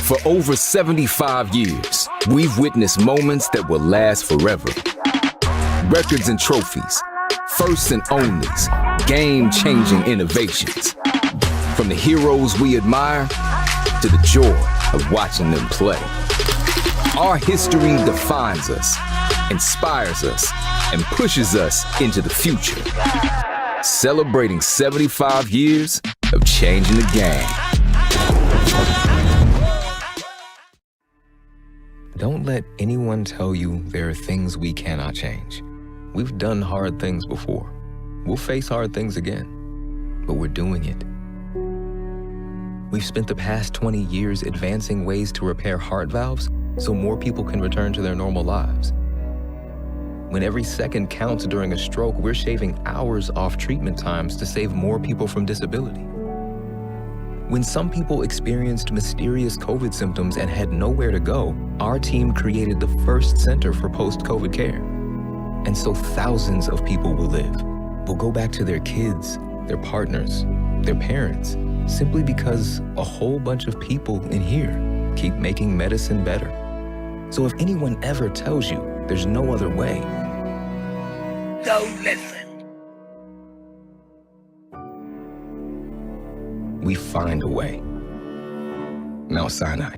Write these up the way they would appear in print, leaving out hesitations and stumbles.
For over 75 years, we've witnessed moments that will last forever. Records and trophies, firsts and onlys, game-changing innovations. From the heroes we admire to the joy of watching them play. Our history defines us, inspires us, and pushes us into the future. Celebrating 75 years of changing the game. Don't let anyone tell you there are things we cannot change. We've done hard things before. We'll face hard things again, but we're doing it. We've spent the past 20 years advancing ways to repair heart valves so more people can return to their normal lives. When every second counts during a stroke, we're shaving hours off treatment times to save more people from disability. When some people experienced mysterious COVID symptoms and had nowhere to go, our team created the first center for post-COVID care. And so thousands of people will live, will go back to their kids, their partners, their parents, simply because a whole bunch of people in here keep making medicine better. So if anyone ever tells you there's no other way, don't listen. We find a way. Mount Sinai.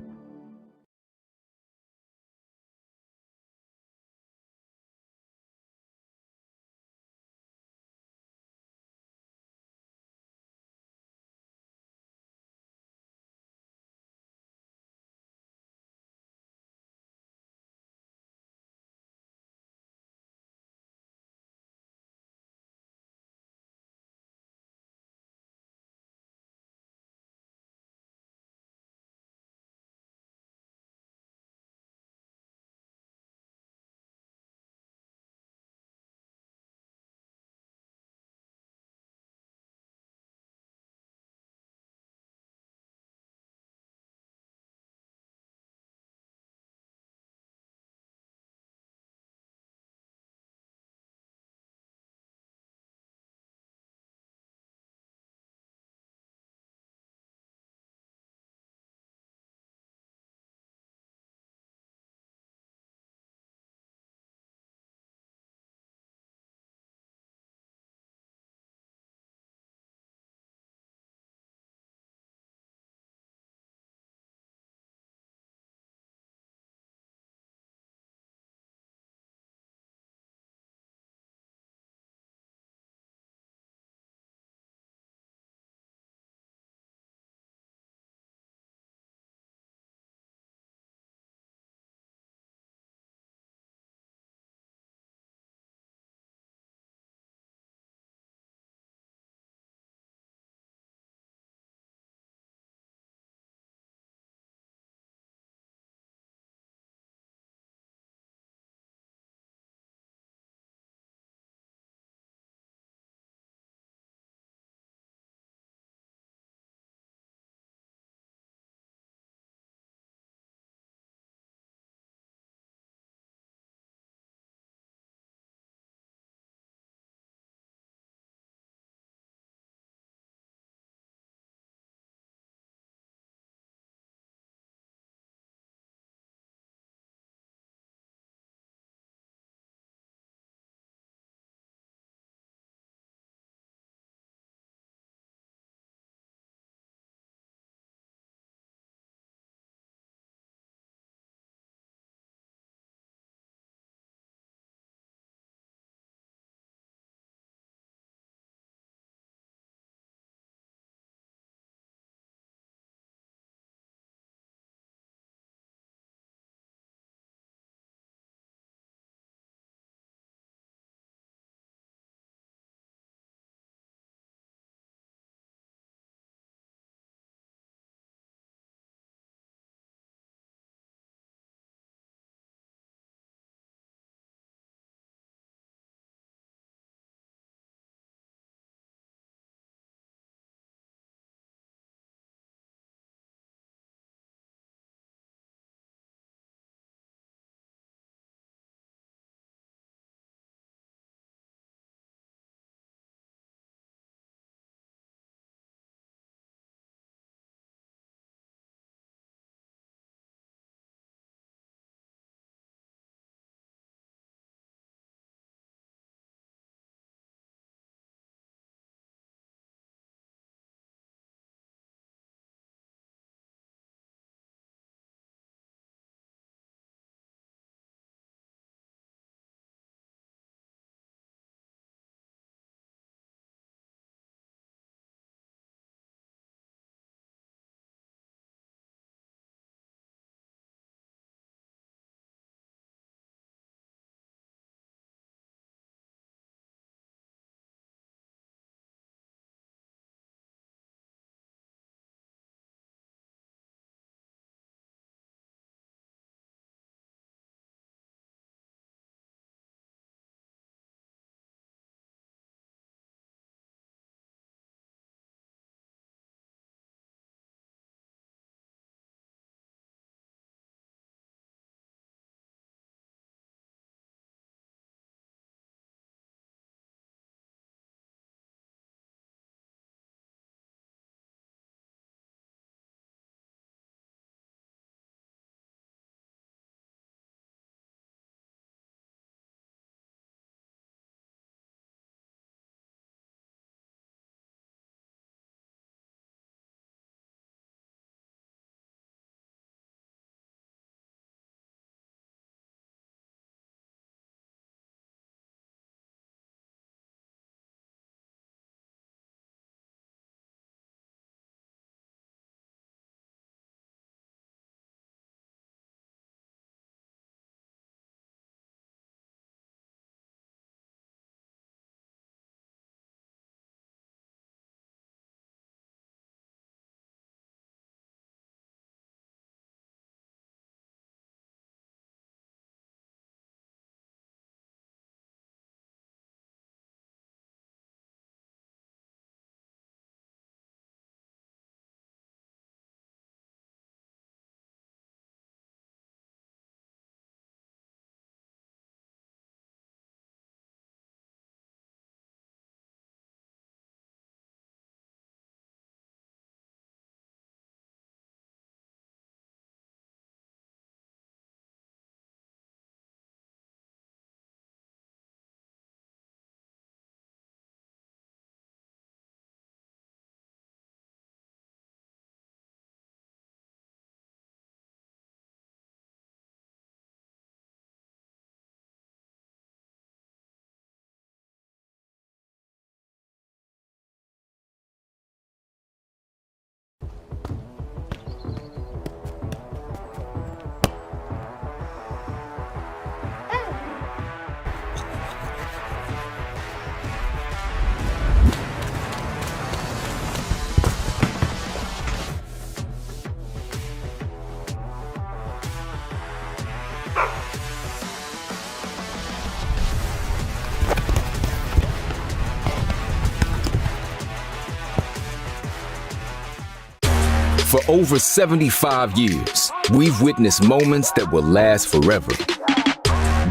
For over 75 years, we've witnessed moments that will last forever.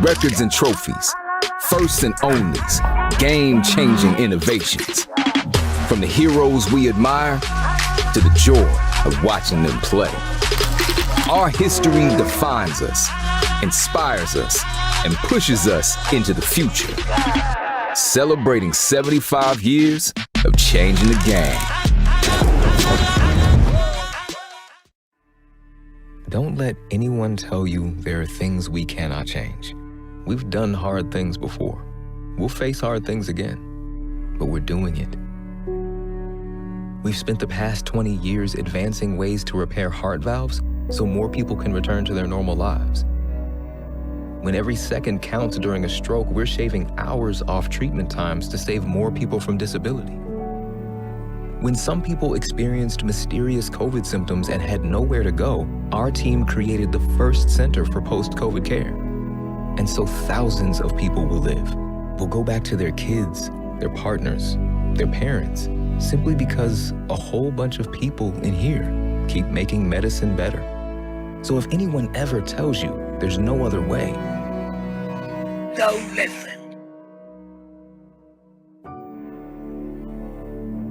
Records and trophies, firsts and onlys, game-changing innovations. From the heroes we admire to the joy of watching them play. Our history defines us, inspires us, and pushes us into the future. Celebrating 75 years of changing the game. Don't let anyone tell you there are things we cannot change. We've done hard things before. We'll face hard things again, but we're doing it. We've spent the past 20 years advancing ways to repair heart valves so more people can return to their normal lives. When every second counts during a stroke, we're shaving hours off treatment times to save more people from disability. When some people experienced mysterious COVID symptoms and had nowhere to go, our team created the first center for post-COVID care. And so thousands of people will live, will go back to their kids, their partners, their parents, simply because a whole bunch of people in here keep making medicine better. So if anyone ever tells you there's no other way, don't listen.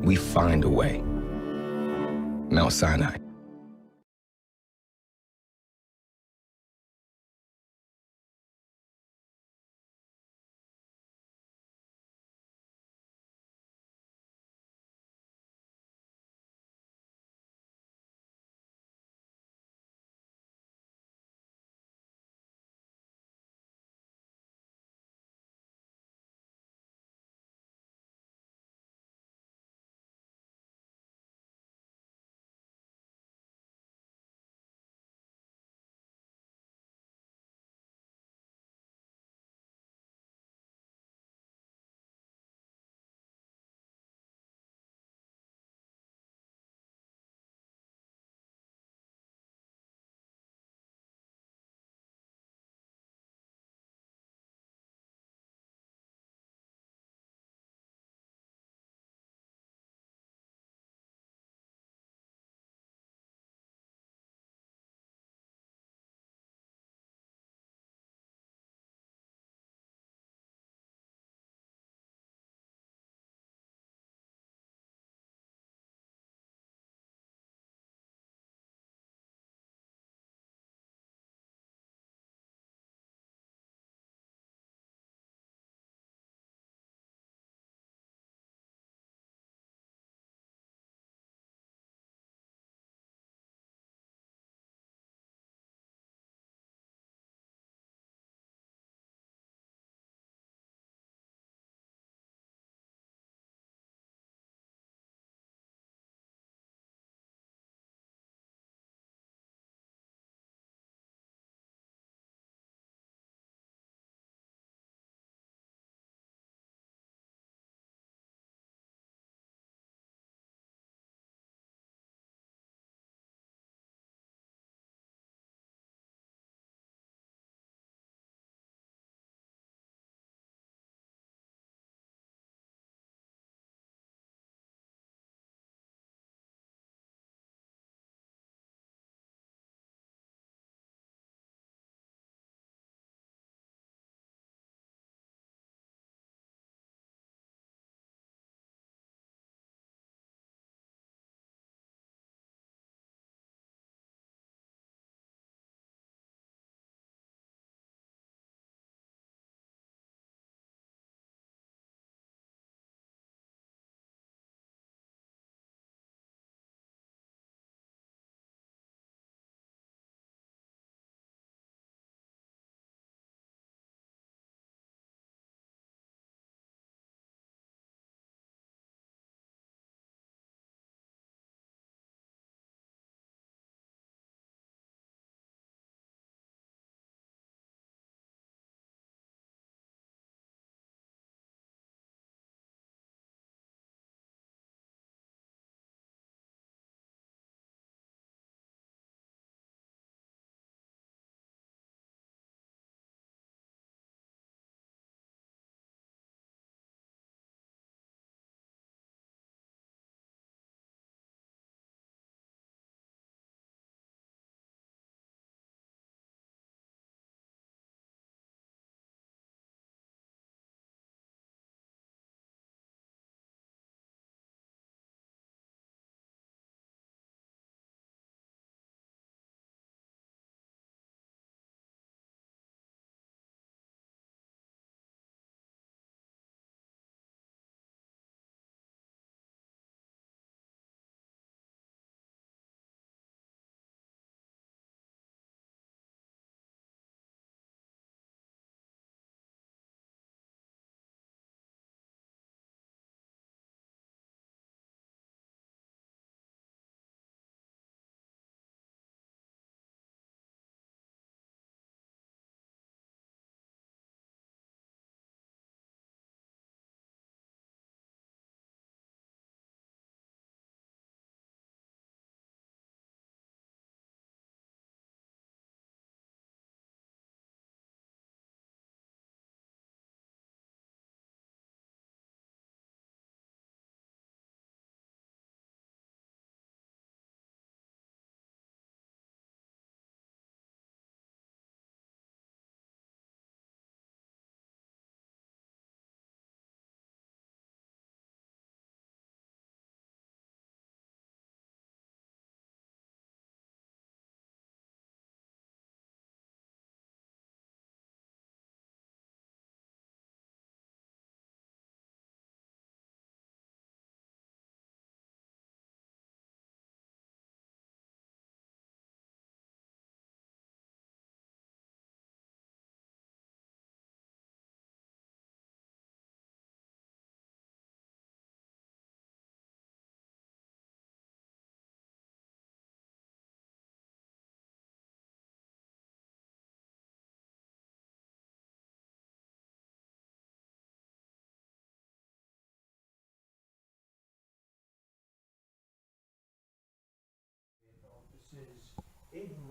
we find a way. Mount Sinai.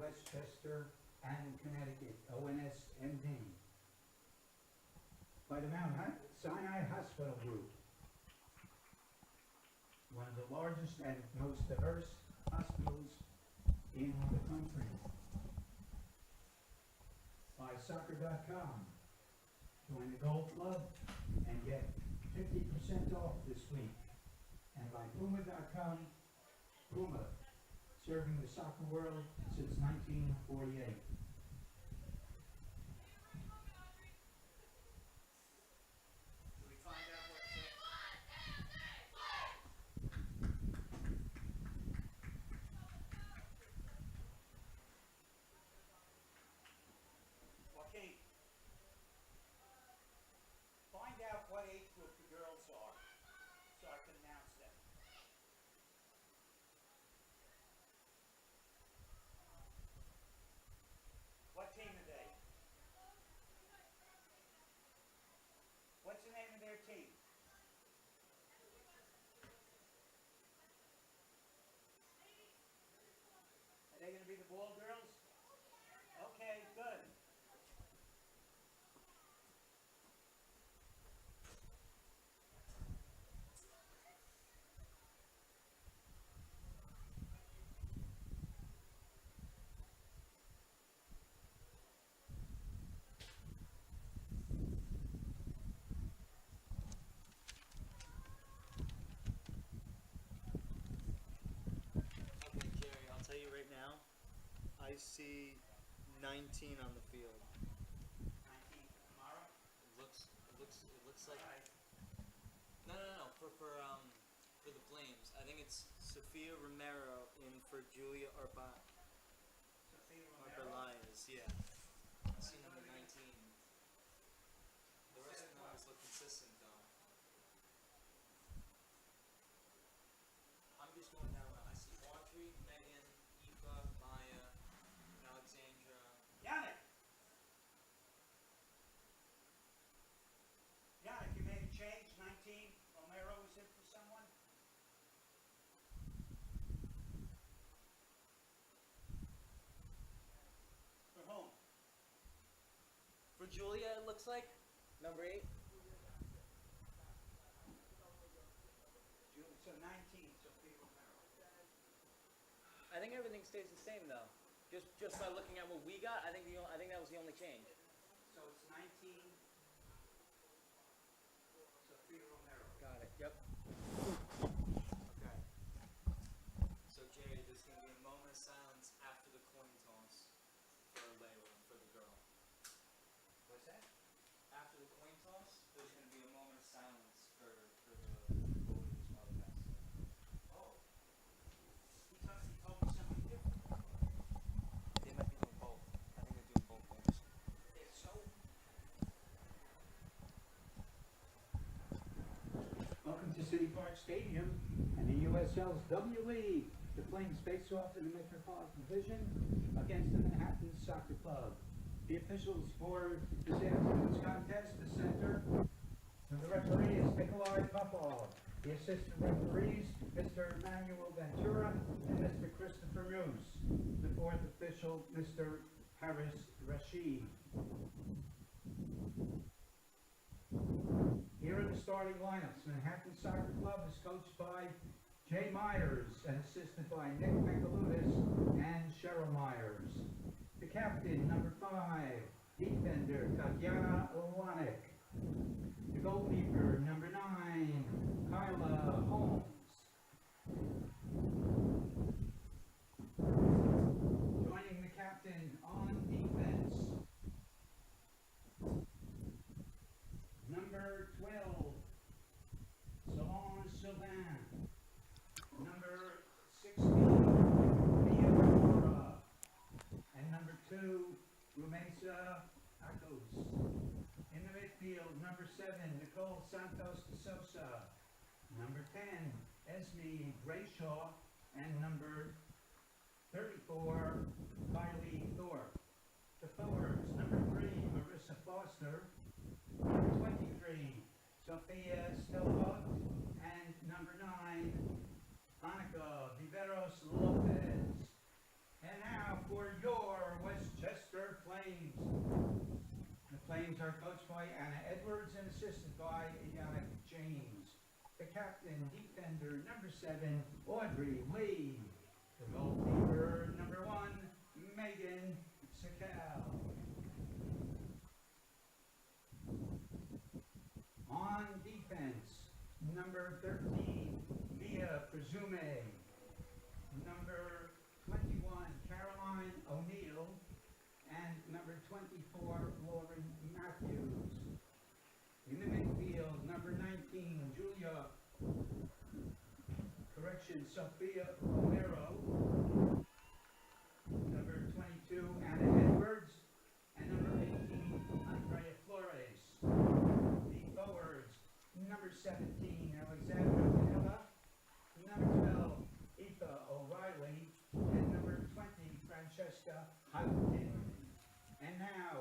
Westchester and Connecticut, ONSMD. By the Mount Sinai Hospital Group, one of the largest and most diverse hospitals in the country. By Soccer.com, join the Gold Club and get 50% off this week. And by Puma.com, Puma, serving the soccer world since 1948. Okay, find out what age group the girls are, so I can announce them. What team are they? What's the name of their team? Are they going to be the ball girls? Okay, good. Okay, Jerry, I'll tell you right now, I see 19 on the field. 19 tomorrow? It looks like no, for the Flames. I think it's Sophia Romero in for Julia Sophia Romero? Arbelias, yeah. I see number 19. The rest of the numbers look consistent though. I'm just going down. I see Audrey, Megan, Eva, Maya, Alexandra. Yannick! Yannick, you made a change, 19. Romero was in for someone? For whom? For Julia, it looks like number 8. So 19, Sophia Romero. I think everything stays the same though. Just by looking at what we got, I think that was the only change. So it's 19, Sophia Romero. Got it. Yep. Okay. So Jerry, there's gonna be a moment of silence after the coin toss for Layla, for the girl. What's that? After the coin toss, there's gonna be a moment of silence for the goalie whose mother passed away. Oh. He told me something different. They might be doing both. I think they're doing both things. It's so... Welcome to City Park Stadium and the USL's W League. The Flames face off in the Metropolitan Division against the Manhattan Soccer Club. The officials for this afternoon's contest, the center, and the referee is Nikolai Popov. The assistant referees, Mr. Emmanuel Ventura and Mr. Christopher Moose. The fourth official, Mr. Harris Rashid. Here are the starting lineups. Manhattan Soccer Club is coached by Jay Myers and assisted by Nick Michaludis and Cheryl Myers. The captain, number 5, defender Tatiana Olanek. The goalkeeper, number 9, Kyla Holmes. Joining the captain on defense, number 12, Solange Sylvain. Number 16, Mia Rivera. And number 2, Rumesa Akos. In the midfield, number 7, Nicole Santos de Sosa. Number 10, Esme Brayshaw. And number 34, Kylie Thorpe. The forwards, number 3, Marissa Foster. Number 23, Sophia Stelbach. And number 9, Monica Viveros Lopez. And now for your Flames are coached by Anna Edwards and assisted by Yannick James. The captain, defender, number 7, Audrey Lee. The goalkeeper, number 1, Megan Sikel. On defense, number 13, Mia Presume. Number 21, Caroline O'Neill. And number 24, Lauren Matthews. In the midfield, number 19, Sophia Romero. Number 22, Anna Edwards. And number 18, Andrea Flores. The forwards, number 17, Alexandra Pinella. Number 12, Aoife O'Reilly. And number 20, Francesca Houghton. And now,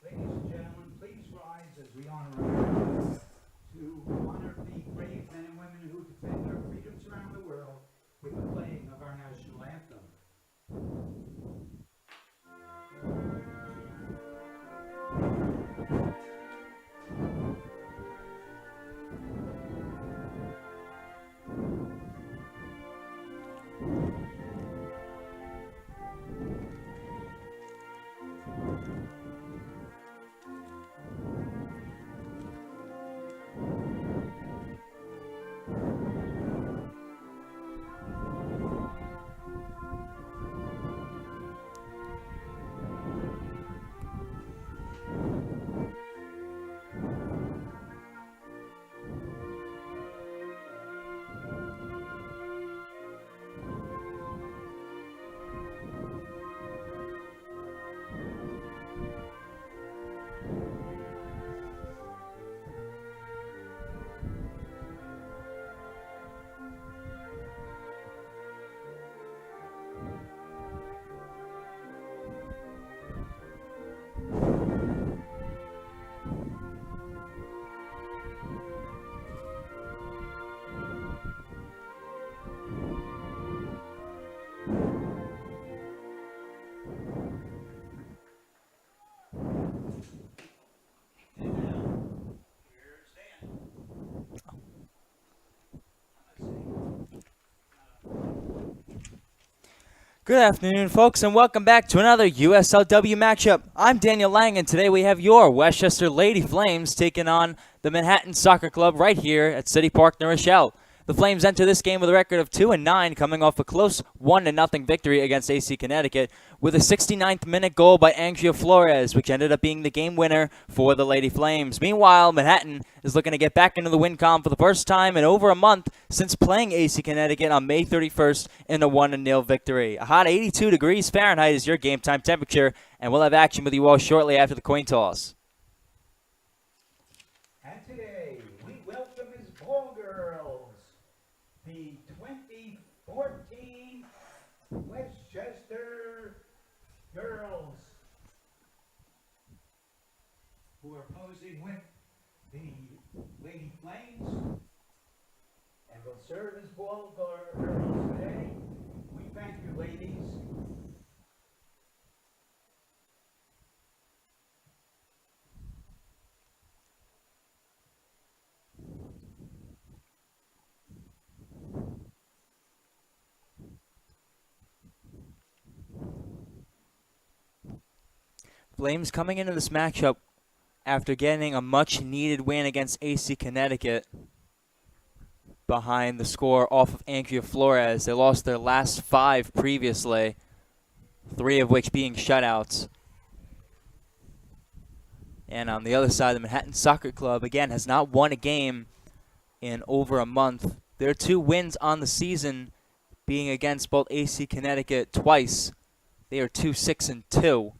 ladies and gentlemen, please rise as we honor to honor the brave men and women who defend our freedoms around the world with the playing of our national anthem. Good afternoon, folks, and welcome back to another USLW matchup. I'm Daniel Lang, and today we have your Westchester Lady Flames taking on the Manhattan Soccer Club right here at City Park, New Rochelle. The Flames enter this game with a record of 2-9, coming off a close 1-0 victory against AC Connecticut, with a 69th minute goal by Andrea Flores, which ended up being the game winner for the Lady Flames. Meanwhile, Manhattan is looking to get back into the win column for the first time in over a month since playing AC Connecticut on May 31st in a 1-0 victory. A hot 82 degrees Fahrenheit is your game time temperature, and we'll have action with you all shortly after the coin toss. And today, we welcome as ball girls, the 2014 Westchester girls, who are posing with the Lady Flames and will serve as ball girls today. We thank you, ladies. Flames coming into this matchup after getting a much-needed win against AC Connecticut behind the score off of Andrea Flores. They lost their last 5 previously, 3 of which being shutouts. And on the other side, the Manhattan Soccer Club, again, has not won a game in over a month. Their 2 wins on the season being against both AC Connecticut twice. They are 2-6-2.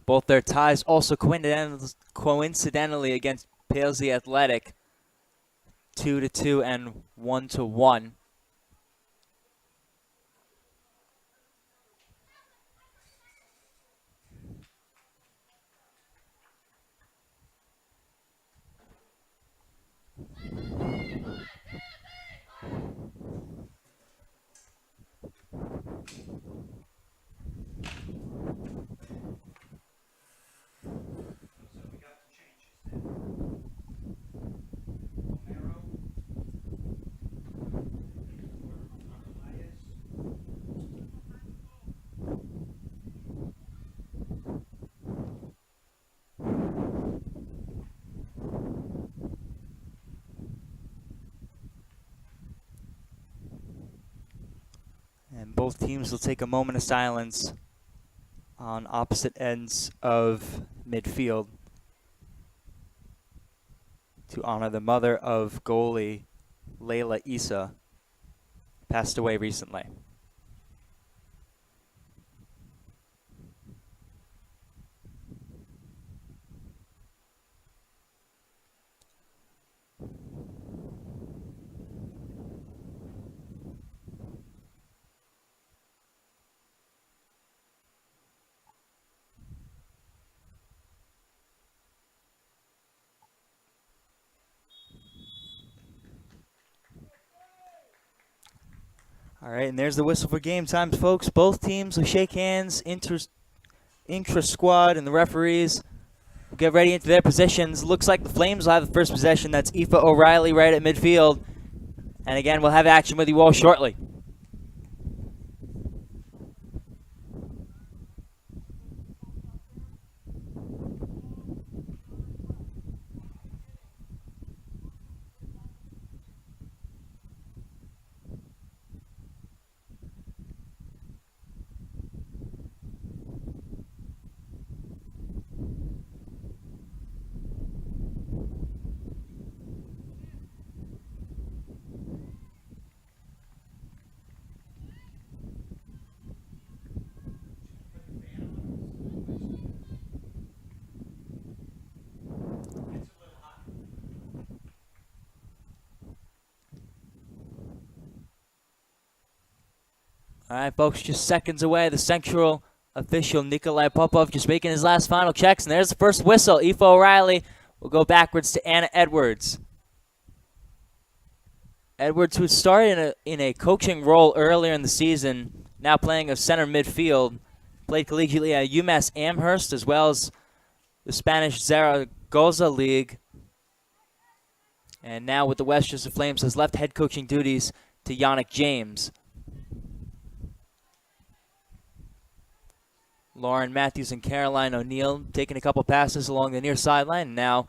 Both their ties also coincidentally against Palsy Athletic, 2-2 and 1-1. Both teams will take a moment of silence on opposite ends of midfield to honor the mother of goalie Layla Issa, passed away recently. All right, and there's the whistle for game time, folks. Both teams will shake hands, intra-squad, and the referees will get ready into their positions. Looks like the Flames will have the first possession. That's Aoife O'Reilly right at midfield. And again, we'll have action with you all shortly. All right, folks, just seconds away. The central official, Nikolai Popov, just making his last final checks. And there's the first whistle. Aoife O'Reilly will go backwards to Anna Edwards. Edwards, who started in a coaching role earlier in the season, now playing a center midfield, played collegiately at UMass Amherst as well as the Spanish Zaragoza League. And now with the Westchester Flames has left head coaching duties to Yannick James. Lauren Matthews and Caroline O'Neill taking a couple passes along the near sideline. And now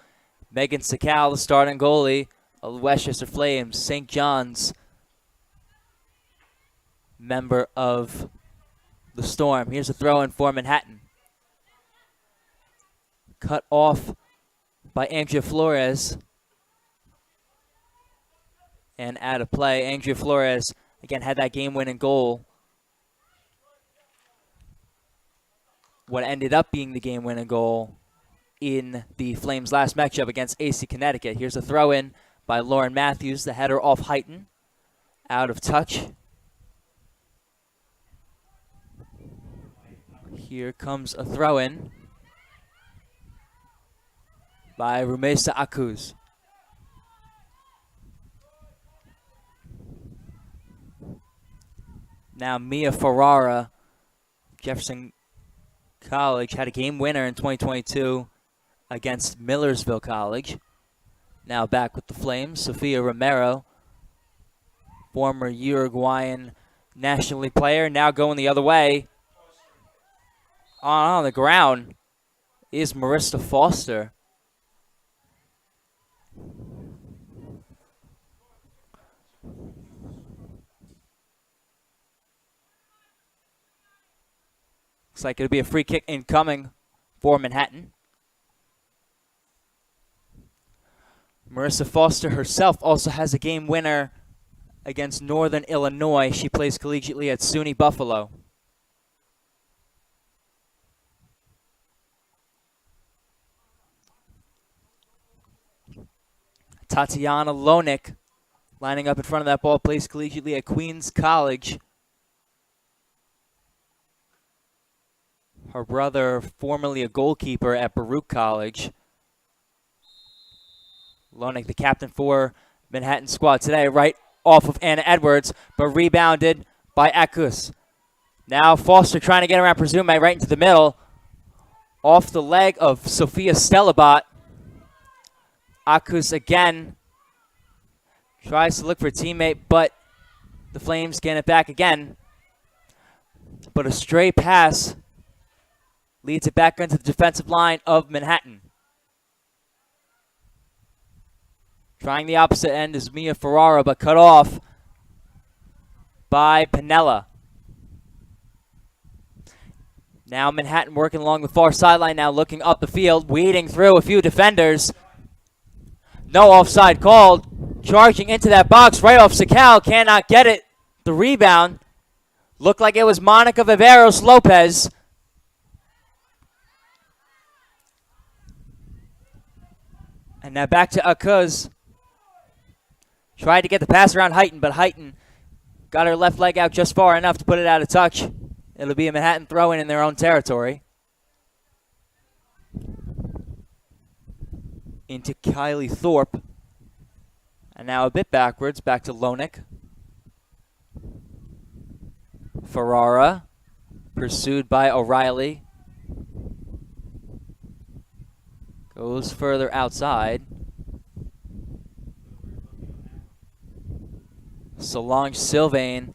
Megan Sakal, the starting goalie of the Westchester Flames, St. John's member of the Storm. Here's a throw-in for Manhattan. Cut off by Andrea Flores. And out of play. Andrea Flores, again, had that game-winning goal. What ended up being the game-winning goal in the Flames' last matchup against AC Connecticut. Here's a throw-in by Lauren Matthews. The header off Heighton. Out of touch. Here comes a throw-in by Rumesa Akuz. Now Mia Ferrara, Jefferson College, had a game winner in 2022 against Millersville College. Now back with the Flames, Sofia Romero, former Uruguayan National League player, now going the other way. On the ground is Marissa Foster. Looks like it'll be a free kick incoming for Manhattan. Marissa Foster herself also has a game winner against Northern Illinois. She plays collegiately at SUNY Buffalo. Tatiana Lonik lining up in front of that ball, plays collegiately at Queens College. Her brother, formerly a goalkeeper at Baruch College. Lonik, the captain for Manhattan squad today, right off of Anna Edwards, but rebounded by Akus. Now Foster trying to get around Presume right into the middle. Off the leg of Sophia Stellabot. Akus again tries to look for a teammate, but the Flames get it back again. But a stray pass leads it back into the defensive line of Manhattan. Trying the opposite end is Mia Ferrara, but cut off by Pinella. Now Manhattan working along the far sideline, now looking up the field, weeding through a few defenders. No offside called. Charging into that box right off Sakal, cannot get it. The rebound looked like it was Monica Viveros Lopez. And now back to Akuz. Tried to get the pass around Heighton, but Heighton got her left leg out just far enough to put it out of touch. It'll be a Manhattan throw-in their own territory. Into Kylie Thorpe. And now a bit backwards, back to Lonick. Ferrara, pursued by O'Reilly. Goes further outside. Solange Sylvain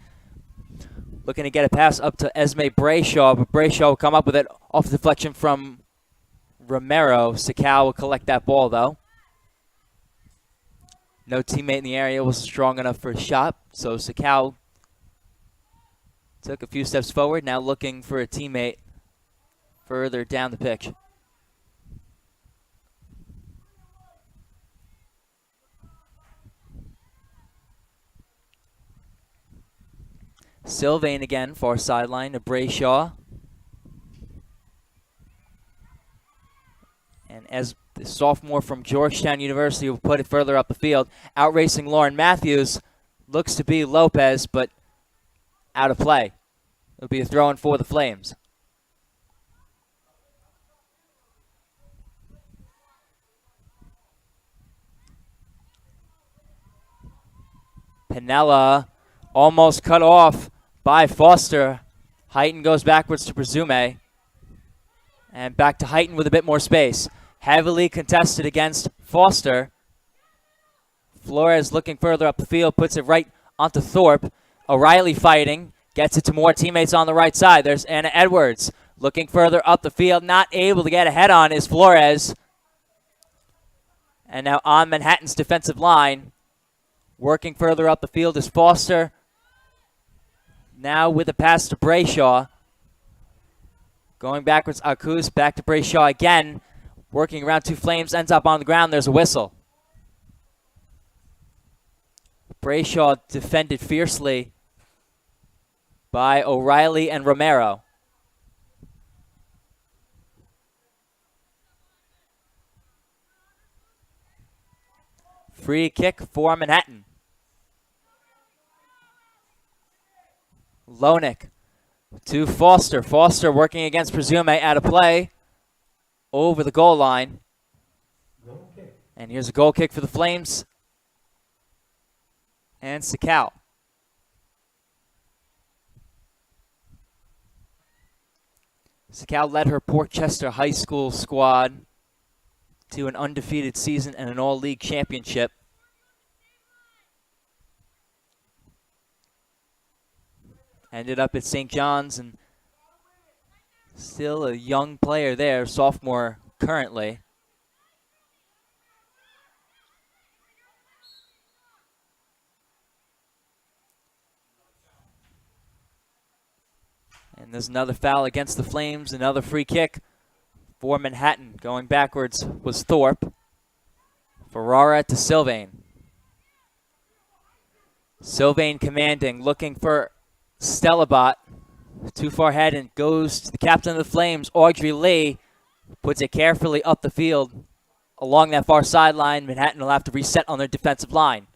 looking to get a pass up to Esme Brayshaw, but Brayshaw will come up with it off deflection from Romero. Sakal will collect that ball, though. No teammate in the area was strong enough for a shot, so Sakal took a few steps forward, now looking for a teammate further down the pitch. Sylvain again, far sideline to Brayshaw. And as the sophomore from Georgetown University will put it further up the field, outracing Lauren Matthews. Looks to be Lopez, but out of play. It'll be a throw-in for the Flames. Pinella almost cut off by Foster. Heighton goes backwards to Presume. And back to Heighton with a bit more space. Heavily contested against Foster. Flores looking further up the field, puts it right onto Thorpe. O'Reilly fighting, gets it to more teammates on the right side. There's Anna Edwards looking further up the field, not able to get a head on is Flores. And now on Manhattan's defensive line, working further up the field is Foster. Now with a pass to Brayshaw. Going backwards, Akuz, back to Brayshaw again. Working around two Flames, ends up on the ground. There's a whistle. Brayshaw defended fiercely by O'Reilly and Romero. Free kick for Manhattan. Lonick to Foster. Foster working against Presume, out of play over the goal line. And here's a goal kick for the Flames. And Sakal. Sakal led her Portchester High School squad to an undefeated season and an all-league championship. Ended up at St. John's and still a young player there, sophomore currently. And there's another foul against the Flames, another free kick for Manhattan. Going backwards was Thorpe. Ferrara to Sylvain. Sylvain commanding, looking for Stellabot. Too far ahead and goes to the captain of the Flames, Audrey Lee. Puts it carefully up the field along that far sideline. Manhattan will have to reset on their defensive line.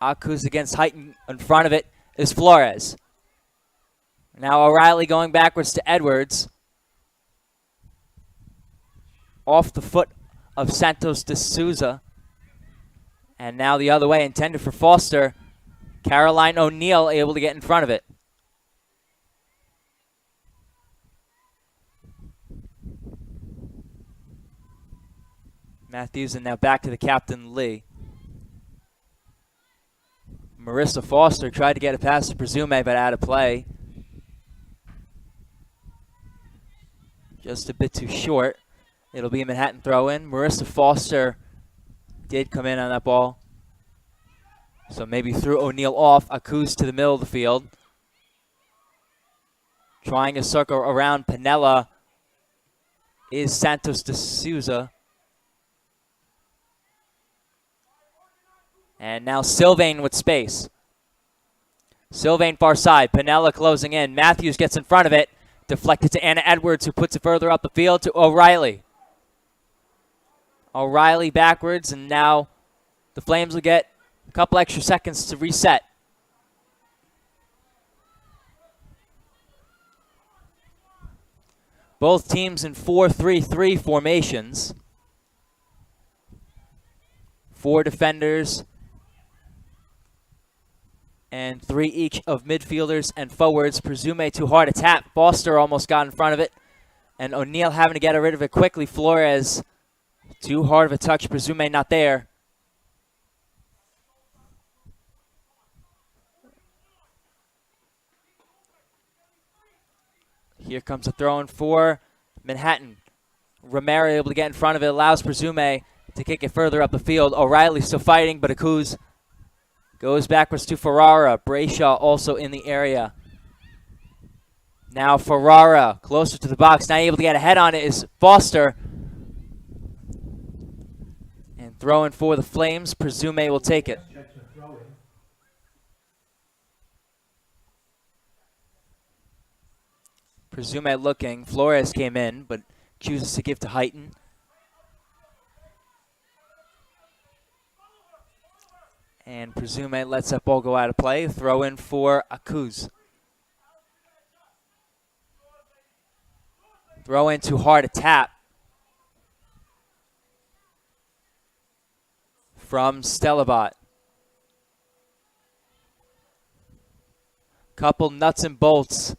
Akuz against Heighton. In front of it is Flores. Now O'Reilly going backwards to Edwards. Off the foot of Santos de Souza. And now the other way, intended for Foster. Caroline O'Neill able to get in front of it. Matthews and now back to the captain, Lee. Marissa Foster tried to get a pass to Presume, but out of play. Just a bit too short. It'll be a Manhattan throw-in. Marissa Foster did come in on that ball. So maybe threw O'Neill off. Akuz to the middle of the field. Trying to circle around Pinella is Santos de Souza. And now Sylvain with space. Sylvain far side. Pinella closing in. Matthews gets in front of it. Deflected to Anna Edwards, who puts it further up the field to O'Reilly. O'Reilly backwards, and now the Flames will get a couple extra seconds to reset. Both teams in 4-3-3 formations. 4 defenders and 3 each of midfielders and forwards. Presume too hard a tap. Foster almost got in front of it. And O'Neal having to get rid of it quickly. Flores, too hard of a touch. Presume not there. Here comes a throw in for Manhattan. Romero able to get in front of it. Allows Presume to kick it further up the field. O'Reilly still fighting, but Akuz goes backwards to Ferrara. Brayshaw also in the area. Now Ferrara closer to the box. Not able to get a head on it is Foster. And throwing for the Flames. Presume will take it. Presume looking. Flores came in, but chooses to give to Heighton. And Presume lets that ball go out of play. Throw in for Akuz. Throw in too hard a tap from Stellabot. Couple nuts and bolts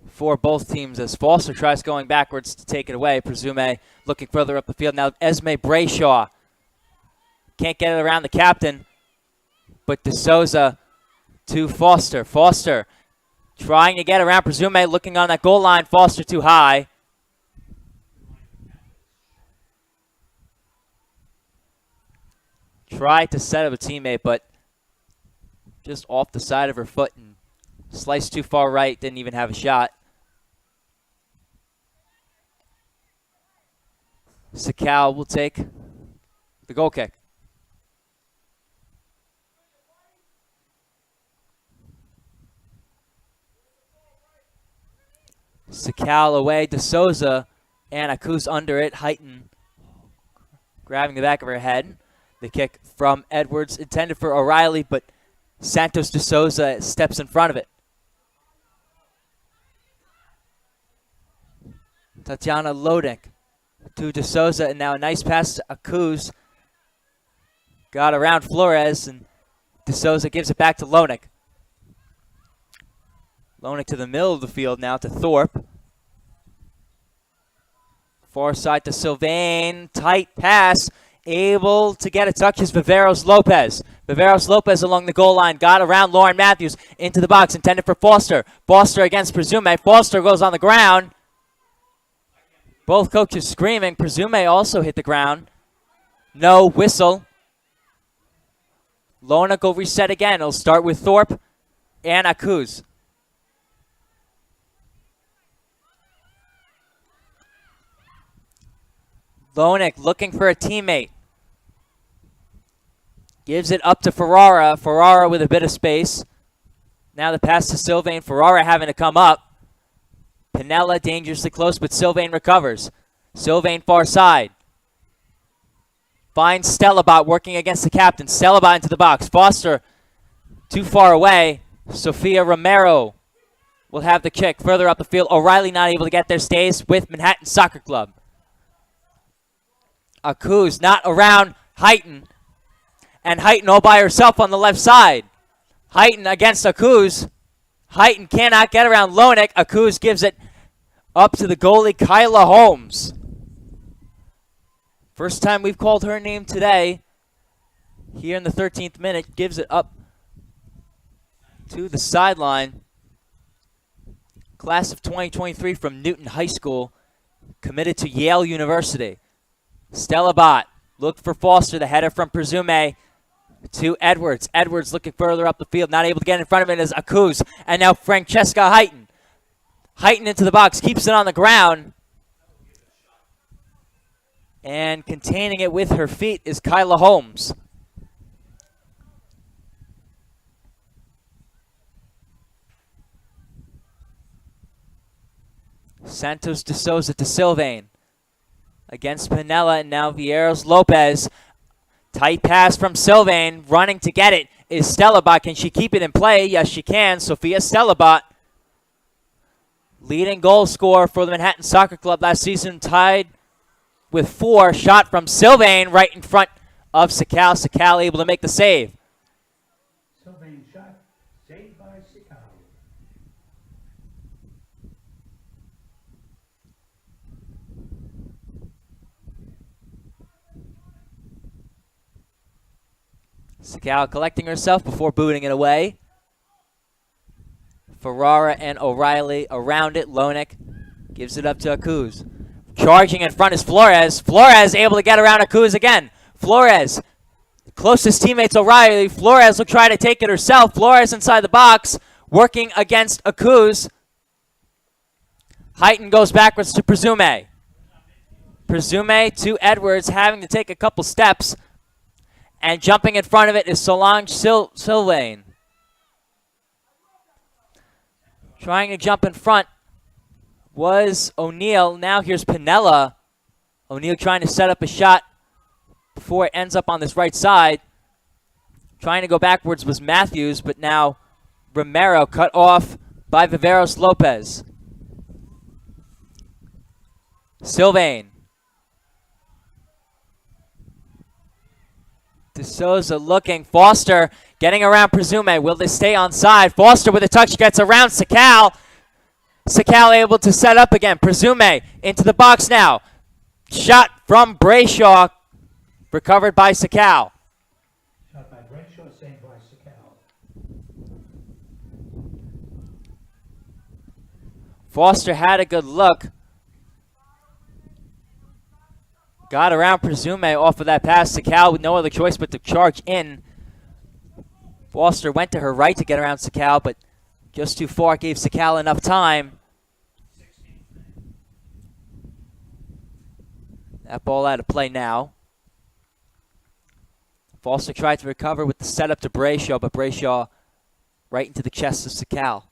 for both teams as Foster tries going backwards to take it away. Presume looking further up the field. Now Esme Brayshaw can't get it around the captain. But De Souza to Foster. Foster trying to get around Presume, looking on that goal line. Foster too high. Tried to set up a teammate, but just off the side of her foot and sliced too far right. Didn't even have a shot. Sakal will take the goal kick. Sakal away, De Souza, and Akuz under it. Heighton grabbing the back of her head. The kick from Edwards intended for O'Reilly, but Santos De Souza steps in front of it. Tatiana Lodink to De Souza, and now a nice pass to Akuz. Got around Flores, and De Souza gives it back to Lodink. Lodink to the middle of the field now to Thorpe. Far side to Sylvain. Tight pass. Able to get a touch is Viveros Lopez. Viveros Lopez along the goal line. Got around Lauren Matthews into the box. Intended for Foster. Foster against Presume. Foster goes on the ground. Both coaches screaming. Presume also hit the ground. No whistle. Lorna will reset again. It'll start with Thorpe and Akuz. Lonik looking for a teammate. Gives it up to Ferrara. Ferrara with a bit of space. Now the pass to Sylvain. Ferrara having to come up. Pinella dangerously close, but Sylvain recovers. Sylvain far side. Finds Stellabot working against the captain. Stellabot into the box. Foster too far away. Sofia Romero will have the kick further up the field. O'Reilly not able to get there. Stays with Manhattan Soccer Club. Akuz not around Heighton. And Heighton all by herself on the left side. Heighton against Akuz. Heighton cannot get around Lonick. Akuz gives it up to the goalie, Kyla Holmes. First time we've called her name today. Here in the 13th minute. Gives it up to the sideline. Class of 2023 from Newton High School. Committed to Yale University. Stella Bott looked for Foster, the header from Presume to Edwards. Edwards looking further up the field, not able to get in front of it as Akuz. And now Francesca Heighton. Heighten into the box, keeps it on the ground. And containing it with her feet is Kyla Holmes. Santos de Souza to Sylvain. Against Pinella, and now Vieros Lopez. Tight pass from Sylvain. Running to get it is Stellabot. Can she keep it in play? Yes, she can. Sophia Stellabot, leading goal scorer for the Manhattan Soccer Club last season, tied with 4. Shot from Sylvain right in front of Sakal. Sakal able to make the save. Sylvain shot, saved by Sikau. Sakal collecting herself before booting it away. Ferrara and O'Reilly around it. Lonick gives it up to Akuz. Charging in front is Flores. Flores able to get around Akuz again. Flores, closest teammates O'Reilly. Flores will try to take it herself. Flores inside the box, working against Akuz. Heighten goes backwards to Presume. Presume to Edwards, having to take a couple steps. And jumping in front of it is Solange Sylvain. Trying to jump in front was O'Neal. Now here's Pinella. O'Neal trying to set up a shot before it ends up on this right side. Trying to go backwards was Matthews, but now Romero cut off by Viveros Lopez. Sylvain. De Souza looking. Foster getting around Presume. Will they stay on side? Foster with a touch gets around Sakal. Sakal able to set up again. Presume into the box now. Shot from Brayshaw. Recovered by Sakal. Shot by Brayshaw, saved by Sikau. Foster had a good look. Got around Presume off of that pass. Sakal with no other choice but to charge in. Foster went to her right to get around Sakal, but just too far. Gave Sakal enough time. That ball out of play now. Foster tried to recover with the setup to Brayshaw, but Brayshaw right into the chest of Sakal.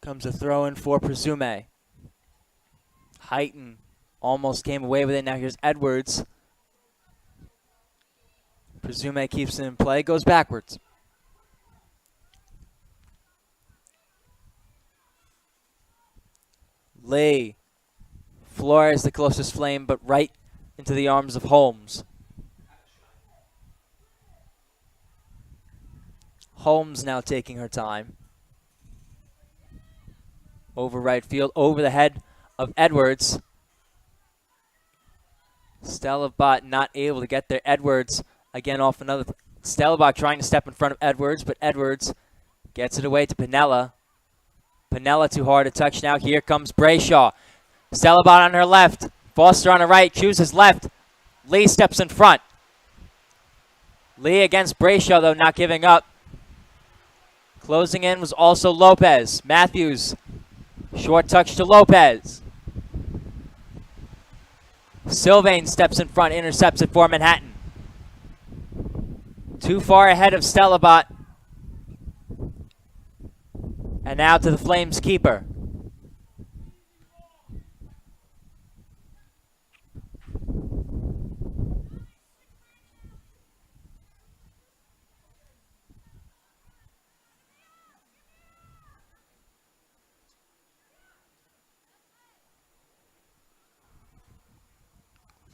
Comes a throw in for Presume. Heighten almost came away with it. Now here's Edwards. Presume keeps it in play, goes backwards. Lee. Flores the closest flame, but right into the arms of Holmes. Holmes now taking her time. Over right field, over the head of Edwards. Stellabot not able to get there. Edwards again off another. Stellabot trying to step in front of Edwards, but Edwards gets it away to Pinella. Pinella too hard to touch now. Here comes Brayshaw. Stellabot on her left. Foster on the right, chooses left. Lee steps in front. Lee against Brayshaw, though, not giving up. Closing in was also Lopez. Matthews. Short touch to Lopez. Sylvain steps in front, intercepts it for Manhattan. Too far ahead of Stellabot. And now to the Flames keeper.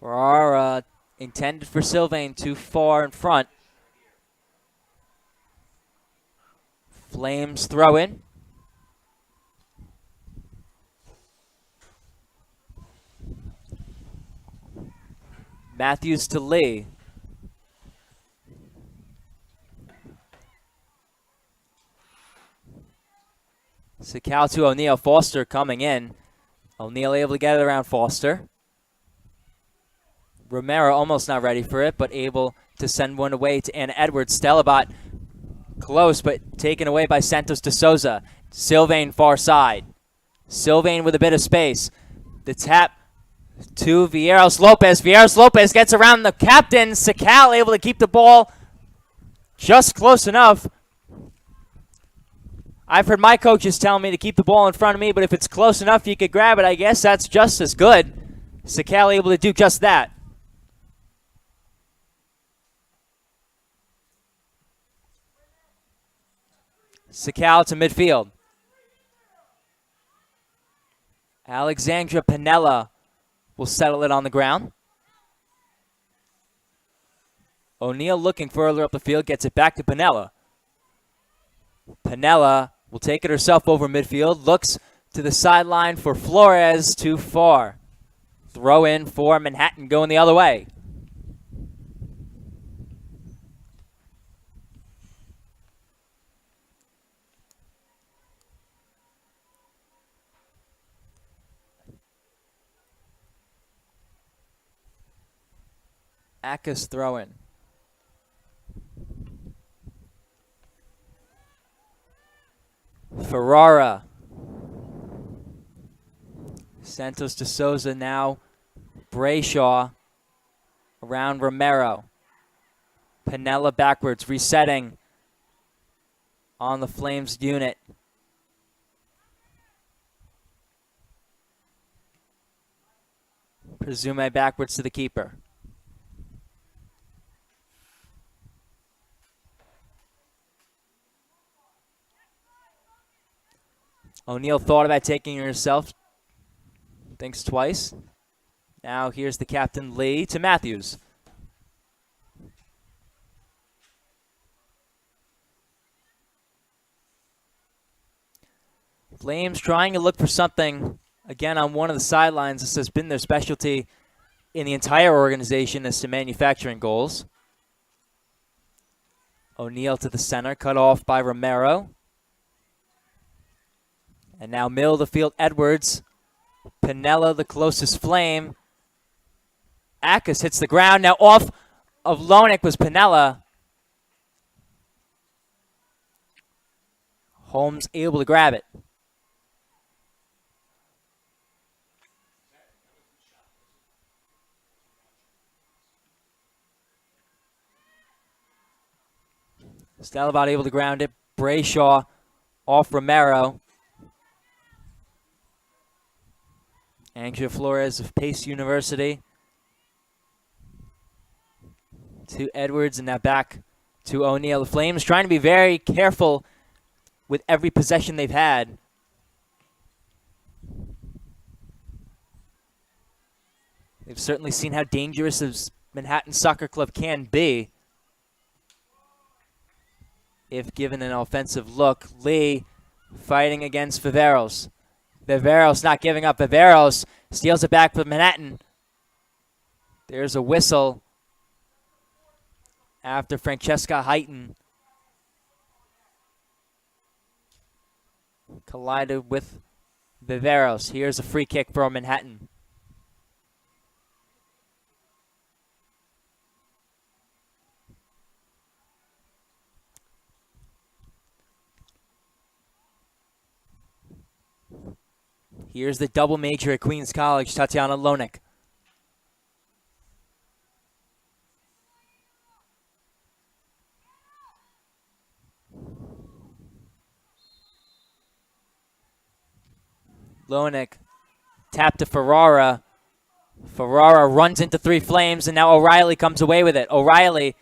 Ferrara intended for Sylvain, too far in front. Flames throw in. Matthews to Lee. Sakal to O'Neal. Foster coming in. O'Neal able to get it around Foster. Romero almost not ready for it, but able to send one away to Anna Edwards. Stelabot close, but taken away by Santos de Souza. Sylvain far side. Sylvain with a bit of space. The tap to Vieros Lopez. Vieros Lopez gets around the captain. Sakal able to keep the ball just close enough. I've heard my coaches tell me to keep the ball in front of me, but if it's close enough you could grab it, I guess that's just as good. Sakal able to do just that. Sakal to midfield. Alexandra Pinella will settle it on the ground. O'Neal looking further up the field, gets it back to Pinella. Pinella will take it herself over midfield, looks to the sideline for Flores, too far. Throw in for Manhattan going the other way. Aka's throw-in. Ferrara. Santos de Souza now. Brayshaw around Romero. Pinella backwards, resetting on the Flames unit. Presume backwards to the keeper. O'Neal thought about taking it herself. Thinks twice. Now here's the captain, Lee, to Matthews. Flames trying to look for something, again, on one of the sidelines. This has been their specialty in the entire organization as to manufacturing goals. O'Neal to the center, cut off by Romero. And now middle of the field, Edwards. Pinella, the closest Flame. Akas hits the ground. Now off of Lonick was Pinella. Holmes able to grab it. Stalabot able to ground it. Brayshaw off Romero. Angela Flores of Pace University. To Edwards and now back to O'Neal. The Flames trying to be very careful with every possession they've had. They've certainly seen how dangerous this Manhattan Soccer Club can be if given an offensive look. Lee fighting against Viveros. Viveros not giving up. Viveros steals it back from Manhattan. There's a whistle after Francesca Heighton collided with Viveros. Here's a free kick for Manhattan. Here's the double major at Queens College, Tatiana Lonick. Lonick tap to Ferrara. Ferrara runs into three Flames, and now O'Reilly comes away with it. O'Reilly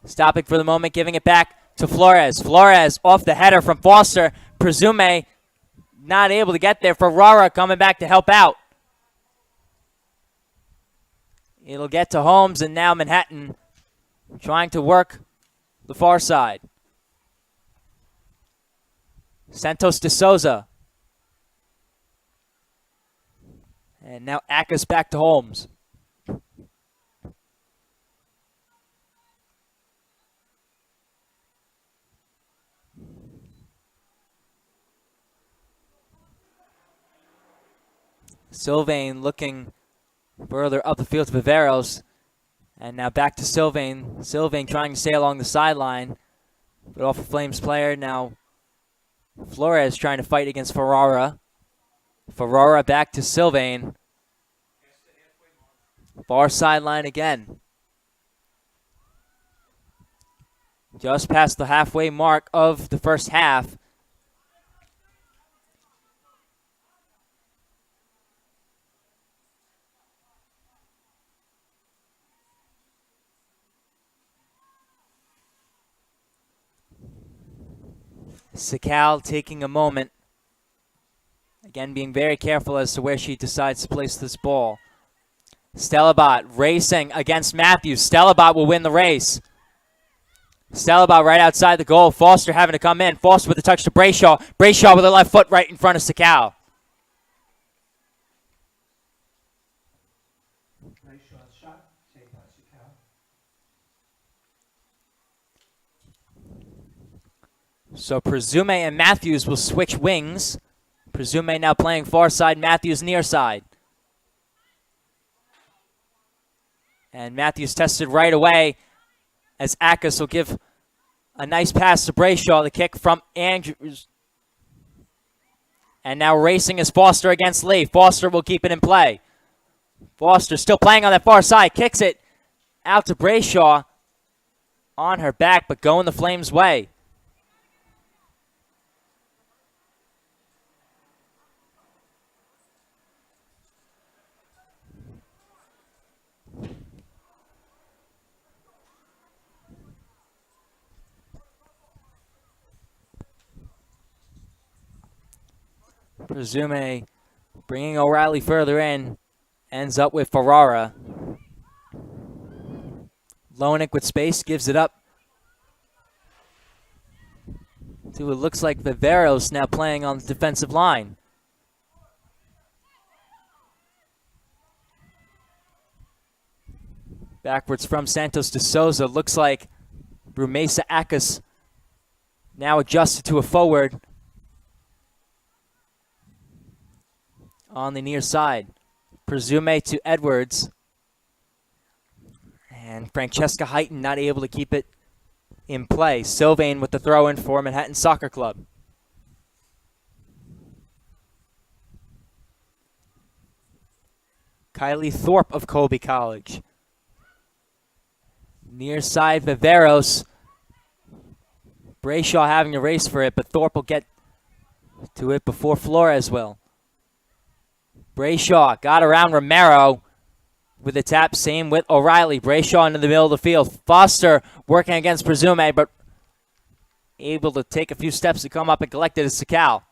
stopping for the moment, giving it back to Flores. Flores off the header from Foster. Presume not able to get there. Ferrara coming back to help out. It'll get to Holmes, and now Manhattan trying to work the far side. Santos de Souza. And now Akas back to Holmes. Sylvain looking Further up the field to Viveros. And now back to Sylvain. Sylvain trying to stay along the sideline. But off a Flames player. Now Flores trying to fight against Ferrara. Ferrara back to Sylvain. Far sideline again. Just past the halfway mark of the first half. Sakal taking a moment. Again, being very careful as to where she decides to place this ball. Stellabot racing against Matthews. Stellabot will win the race. Stellabot right outside the goal. Foster having to come in. Foster with a touch to Brayshaw. Brayshaw with her left foot right in front of Sakal. Brayshaw's shot, saved by Sakal. So Presume and Matthews will switch wings. Presume now playing far side, Matthews near side. And Matthews tested right away as Akas will give a nice pass to Brayshaw. The kick from Andrews. And now racing is Foster against Lee. Foster will keep it in play. Foster still playing on that far side. Kicks it out to Brayshaw on her back, but going the Flames' way. Presume bringing O'Reilly further in. Ends up with Ferrara. Lonick with space gives it up to it looks like Viveros now playing on the defensive line. Backwards from Santos de Souza. Looks like Brumesa Akas now adjusted to a forward on the near side. Presume to Edwards. And Francesca Heighton not able to keep it in play. Sylvain with the throw in for Manhattan Soccer Club. Kylie Thorpe of Colby College. Near side Viveros. Brayshaw having to race for it, but Thorpe will get to it before Flores will. Brayshaw got around Romero with a tap. Same with O'Reilly. Brayshaw into the middle of the field. Foster working against Presume, but able to take a few steps to come up and collect it as Sakal.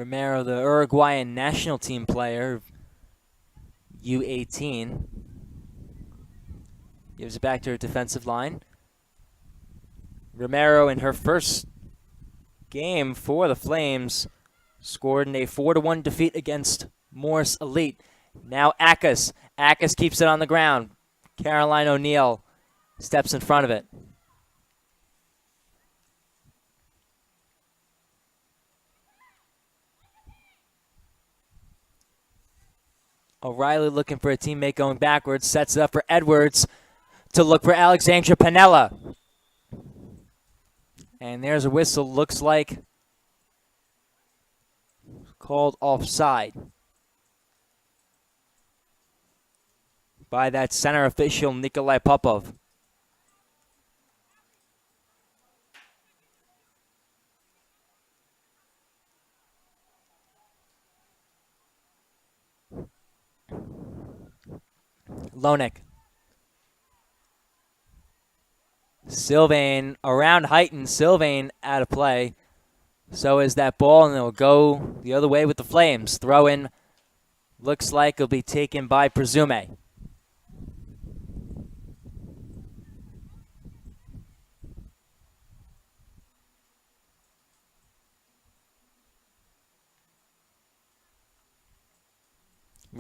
Romero, the Uruguayan national team player, U18, gives it back to her defensive line. Romero, in her first game for the Flames, scored in a 4-1 defeat against Morris Elite. Now Akas. Akas keeps it on the ground. Caroline O'Neill steps in front of it. O'Reilly looking for a teammate going backwards. Sets it up for Edwards to look for Alexandra Panella. And there's a whistle. Looks like called offside by that center official, Nikolai Popov. Lonick. Sylvain around Heighton. Sylvain out of play. So is that ball, and it'll go the other way with the Flames. Throw in looks like it'll be taken by Presume.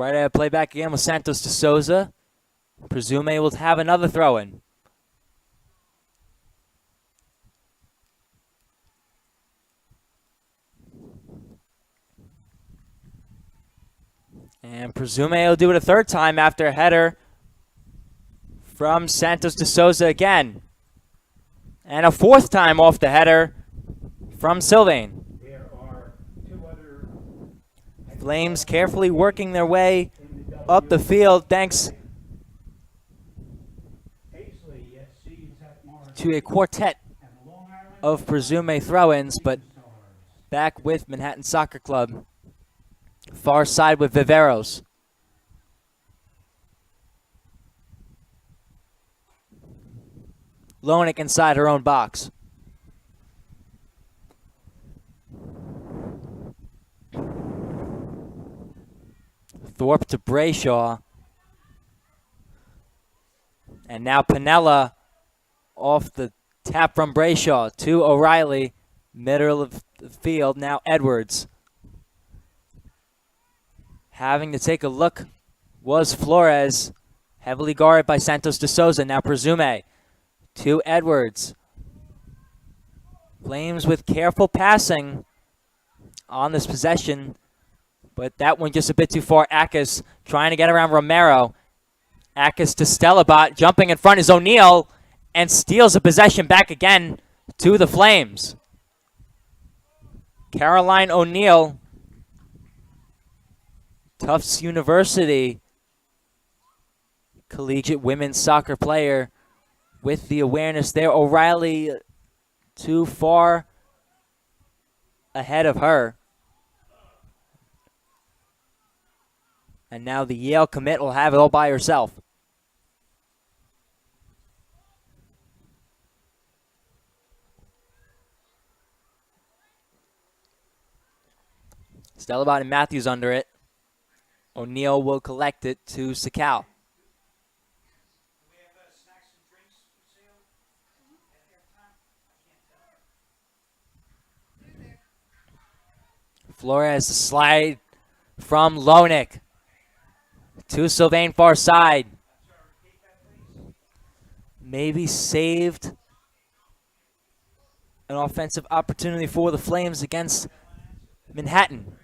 Right at playback again with Santos de Souza. Presume will have another throw-in. And Presume will do it a third time after a header from Santos de Souza again. And a fourth time off the header from Sylvain. There are 2 other Flames carefully working their way up the field thanks Paisley sees at Morris to a quartet and Long Island of Presume throw-ins, but back with Manhattan Soccer Club. Far side with Viveros. Lonick inside her own box. Thorpe to Brayshaw. And now Pinella off the tap from Brayshaw to O'Reilly. Middle of the field. Now Edwards. Having to take a look was Flores. Heavily guarded by Santos de Souza. Now Presume to Edwards. Flames with careful passing on this possession. But that one just a bit too far. Akis trying to get around Romero. Akis to Stellabot. Jumping in front is O'Neal. And steals the possession back again to the Flames. Caroline O'Neal. Tufts University collegiate women's soccer player with the awareness there. O'Reilly too far ahead of her. And now the Yale commit will have it all by herself. Stellabot and Matthews under it. O'Neal will collect it to Sakal. Flores slide from Lonick to Sylvain far side. Maybe saved an offensive opportunity for the Flames against Manhattan.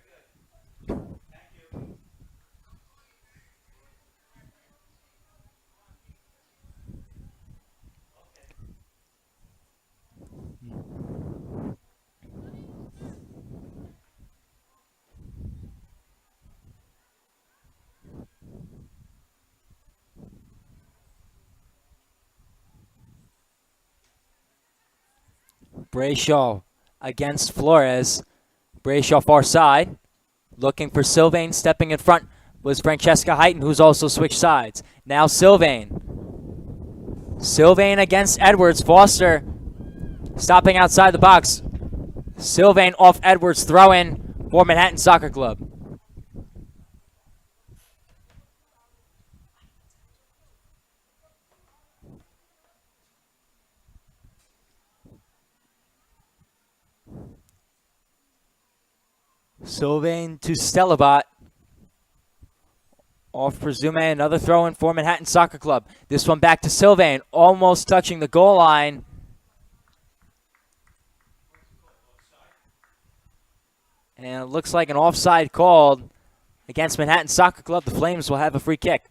Brayshaw against Flores. Brayshaw far side. Looking for Sylvain. Stepping in front was Francesca Heighton, who's also switched sides. Now Sylvain. Sylvain against Edwards. Foster stopping outside the box. Sylvain off Edwards. Throw in for Manhattan Soccer Club. Sylvain to Stellabot. Off Presume, another throw in for Manhattan Soccer Club. This one back to Sylvain, almost touching the goal line. And it looks like an offside called against Manhattan Soccer Club. The Flames will have a free kick.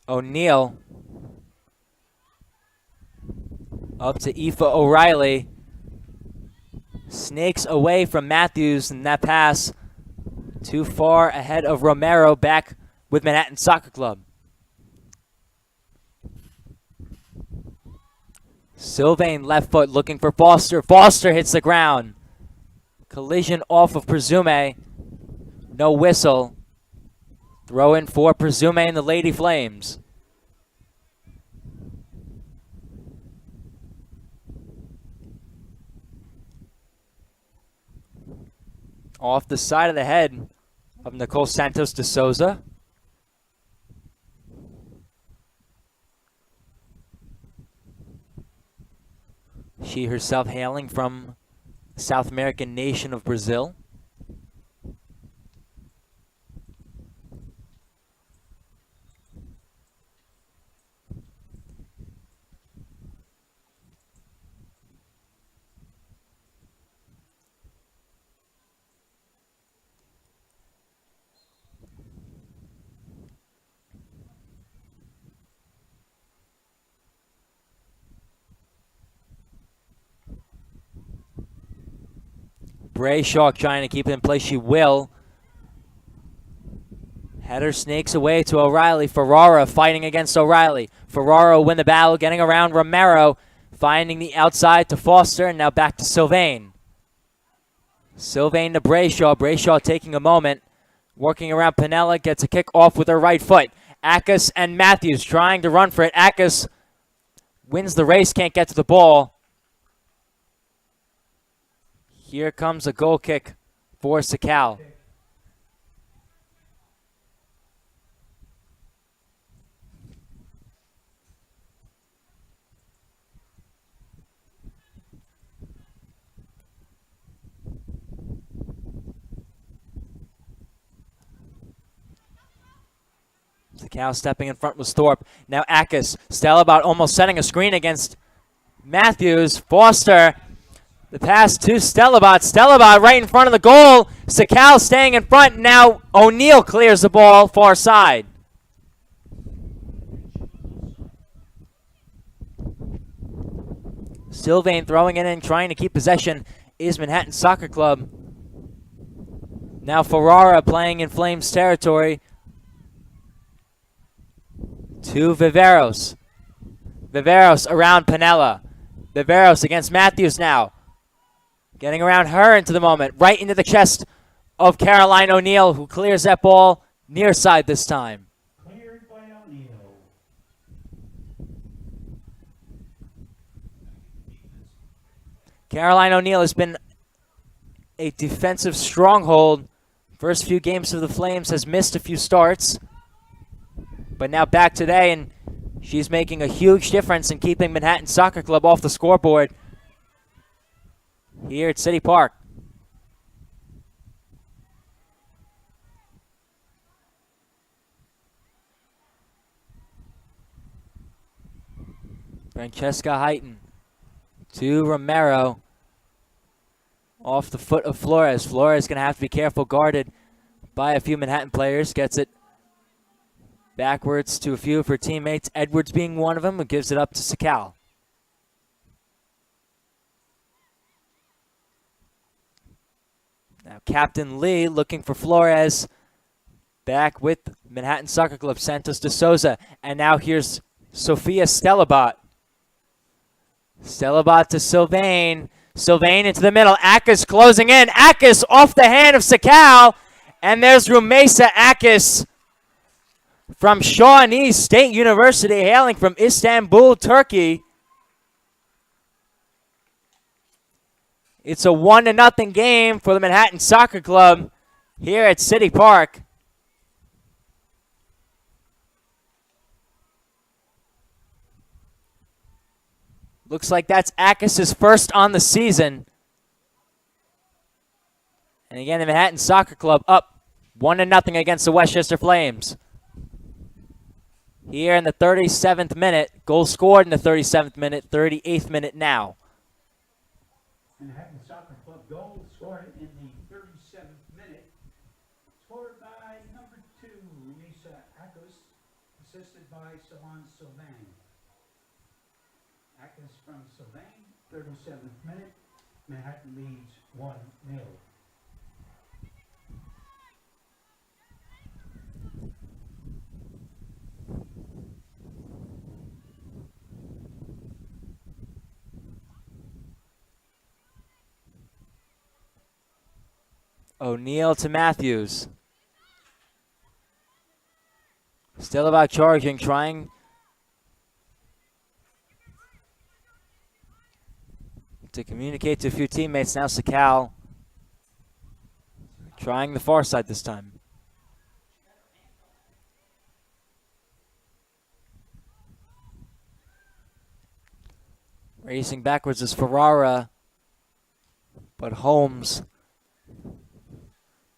O'Neal up to Aoife O'Reilly. Snakes away from Matthews, and that pass too far ahead of Romero, back with Manhattan Soccer Club. Sylvain left foot looking for Foster. Foster hits the ground. Collision off of Presume. No whistle. Throw in for Presume and the Lady Flames. Off the side of the head of Nicole Santos de Souza. She herself hailing from the South American nation of Brazil. Brayshaw trying to keep it in place. She will. Header snakes away to O'Reilly. Ferrara fighting against O'Reilly. Ferrara win the battle, getting around Romero. Finding the outside to Foster, and now back to Sylvain. Sylvain to Brayshaw. Brayshaw taking a moment. Working around Pinella, gets a kick off with her right foot. Akis and Matthews trying to run for it. Akis wins the race, can't get to the ball. Here comes a goal kick for Sakal. Sakal stepping in front with Thorpe. Now Akis. Stellabot almost setting a screen against Matthews. Foster. The pass to Stellabot. Stellabot right in front of the goal. Sakal staying in front. Now O'Neal clears the ball far side. Sylvain throwing it in, trying to keep possession is Manhattan Soccer Club. Now Ferrara playing in Flames territory. To Viveros. Viveros around Pinella. Viveros against Matthews now. Getting around her into the moment. Right into the chest of Caroline O'Neal, who clears that ball near side this time. Cleared by O'Neal. Caroline O'Neal has been a defensive stronghold. First few games of the Flames has missed a few starts. But now back today, and she's making a huge difference in keeping Manhattan Soccer Club off the scoreboard here at City Park. Francesca Heighton to Romero. Off the foot of Flores. Flores going to have to be careful, guarded by a few Manhattan players. Gets it backwards to a few of her teammates. Edwards being one of them, who gives it up to Sakal. Now Captain Lee looking for Flores. Back with Manhattan Soccer Club, Santos de Souza. And now here's Sophia Stellabot. Stellabot to Sylvain. Sylvain into the middle. Akis closing in. Akis off the hand of Sakal. And there's Rumeysa Akis from Shawnee State University, hailing from Istanbul, Turkey. It's a 1-0 game for the Manhattan Soccer Club here at City Park. Looks like that's Akis' first on the season. And again, the Manhattan Soccer Club up 1-0 against the Westchester Flames. Here in the 37th minute. Goal scored in the 37th minute, 38th minute now. Manhattan Soccer Club goal scored in the 37th minute. Scored by number 2, Rumeysa Akis, assisted by Salon Sylvain. Akis from Sylvain, 37th minute. Manhattan leads 1-0. O'Neal to Matthews. Still about charging, trying to communicate to a few teammates. Now Sakal trying the far side this time. Racing backwards is Ferrara, but Holmes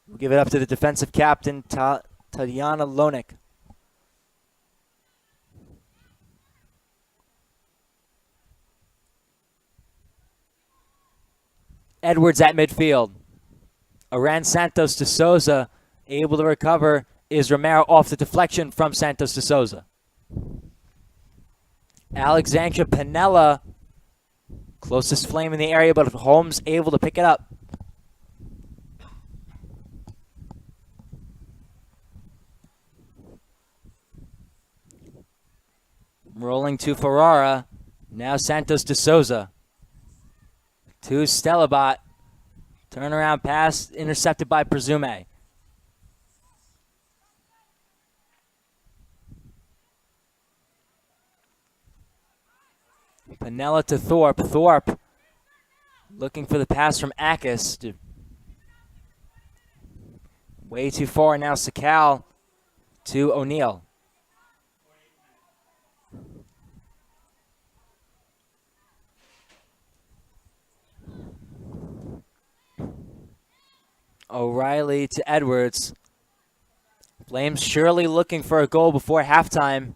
will give it up to the defensive captain, Tatiana Lonik. Edwards at midfield. Aran Santos de Souza able to recover. Is Romero off the deflection from Santos de Souza. Alexandra Pinella, closest flame in the area, but Holmes able to pick it up. Rolling to Ferrara. Now Santos de Souza. To Stellabot. Turnaround pass intercepted by Presume. Pinella to Thorpe. Thorpe looking for the pass from Akis. Way too far now. Sakal to O'Neal. O'Reilly to Edwards. Flames surely looking for a goal before halftime.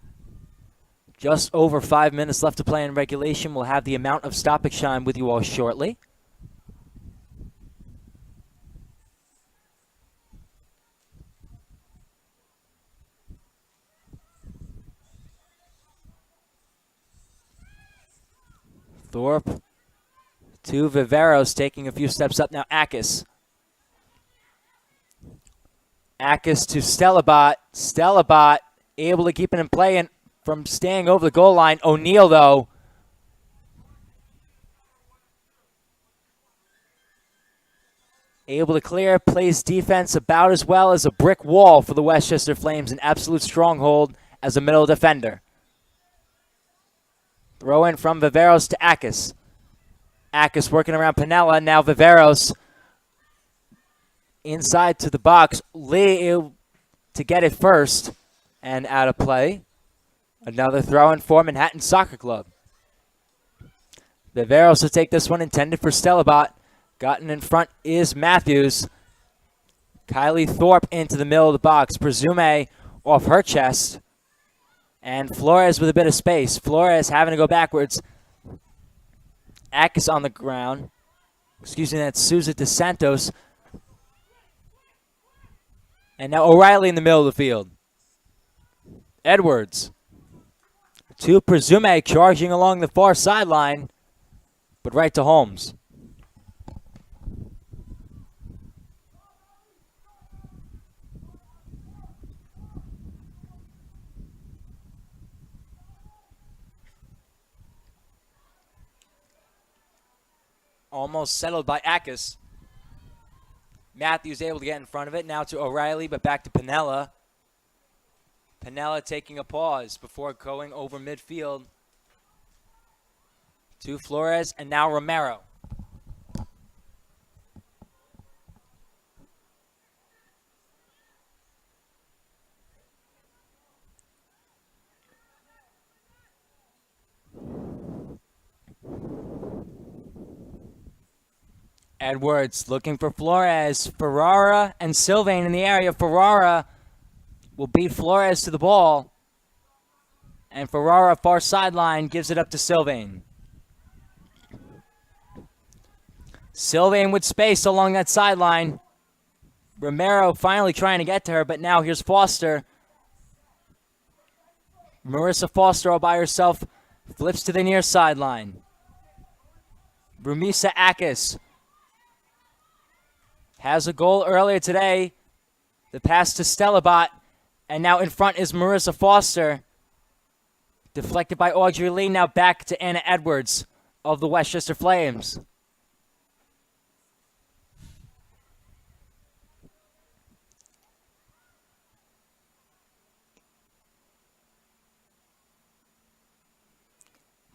Just over 5 minutes left to play in regulation. We'll have the amount of stoppage time with you all shortly. Thorpe to Viveros, taking a few steps up now. Akis. Akis to Stellabot. Stellabot able to keep it in play and from staying over the goal line. O'Neal, though, able to clear, plays defense about as well as a brick wall for the Westchester Flames, an absolute stronghold as a middle defender. Throw in from Viveros to Akis. Akis working around Pinella. Now Viveros inside to the box. Lee to get it first and out of play. Another throw in for Manhattan Soccer Club. Viveros will take this one, intended for Stellabot. Gotten in front is Matthews. Kylie Thorpe into the middle of the box. Presume off her chest. And Flores with a bit of space. Flores having to go backwards. Akis on the ground. Excuse me, that's Souza de Santos. And now O'Reilly in the middle of the field. Edwards. To Presume, charging along the far sideline, but right to Holmes. Almost settled by Akis. Matthews able to get in front of it. Now to O'Reilly, but back to Pinella. Pinella taking a pause before going over midfield to Flores, and now Romero. Edwards looking for Flores. Ferrara and Sylvain in the area. Ferrara will beat Flores to the ball. And Ferrara, far sideline, gives it up to Sylvain. Sylvain with space along that sideline. Romero finally trying to get to her, but now here's Foster. Marissa Foster all by herself. Flips to the near sideline. Rumisa Akis has a goal earlier today. The pass to Stellabot. And now in front is Marissa Foster. Deflected by Audrey Lee. Now back to Anna Edwards of the Westchester Flames.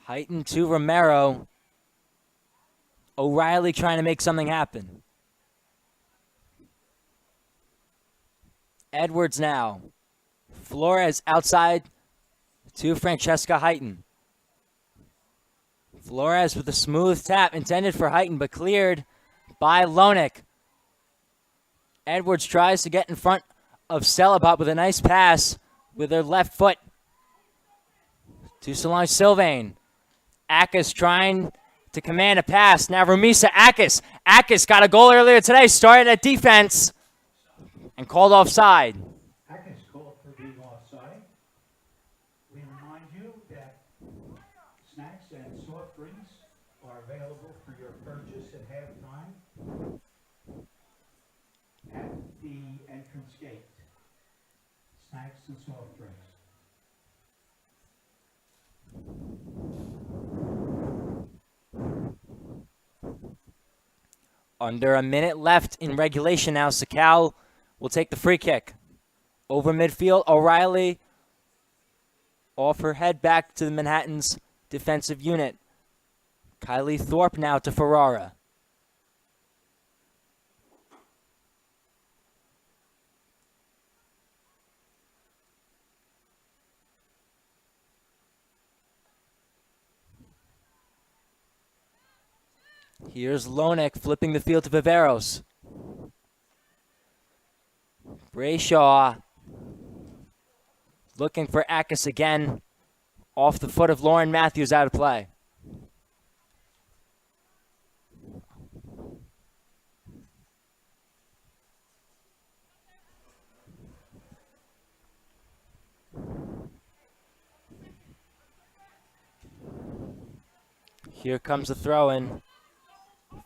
Heighten to Romero. O'Reilly trying to make something happen. Edwards now. Flores outside to Francesca Heighten. Flores with a smooth tap intended for Heighton, but cleared by Lonick. Edwards tries to get in front of Celebot with a nice pass with her left foot to Solange Sylvain. Akis trying to command a pass. Now Rumisa Akis. Akis got a goal earlier today, started at defense and called offside. Atkins called for being offside. We remind you that snacks and soft drinks are available for your purchase at halftime at the entrance gate. Snacks and soft drinks. Under a minute left in regulation now. Sakal will take the free kick. Over midfield, O'Reilly off her head back to the Manhattan's defensive unit. Kylie Thorpe now to Ferrara. Here's Lonick flipping the field to Viveros. Brayshaw looking for Akis again. Off the foot of Lauren Matthews, out of play. Here comes the throw-in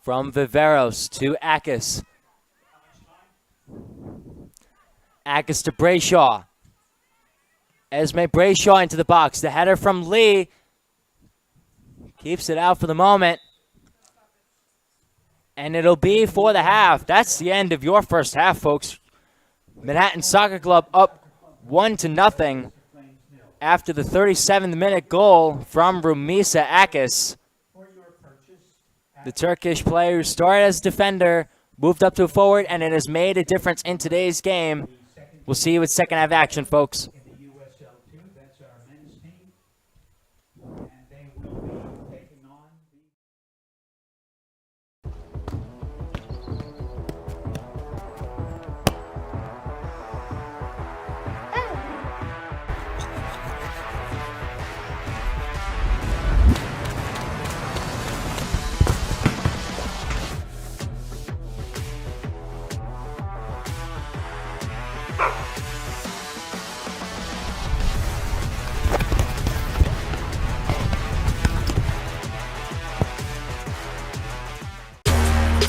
from Viveros to Akis. Akis to Brayshaw. Esme Brayshaw into the box. The header from Lee. Keeps it out for the moment. And it'll be for the half. That's the end of your first half, folks. Manhattan Soccer Club up 1-0 after the 37th minute goal from Rumisa Akis. The Turkish player who started as defender, moved up to a forward, and it has made a difference in today's game. We'll see you with second half action, folks. In the USL 2, that's our men's team. And they will be taking on the...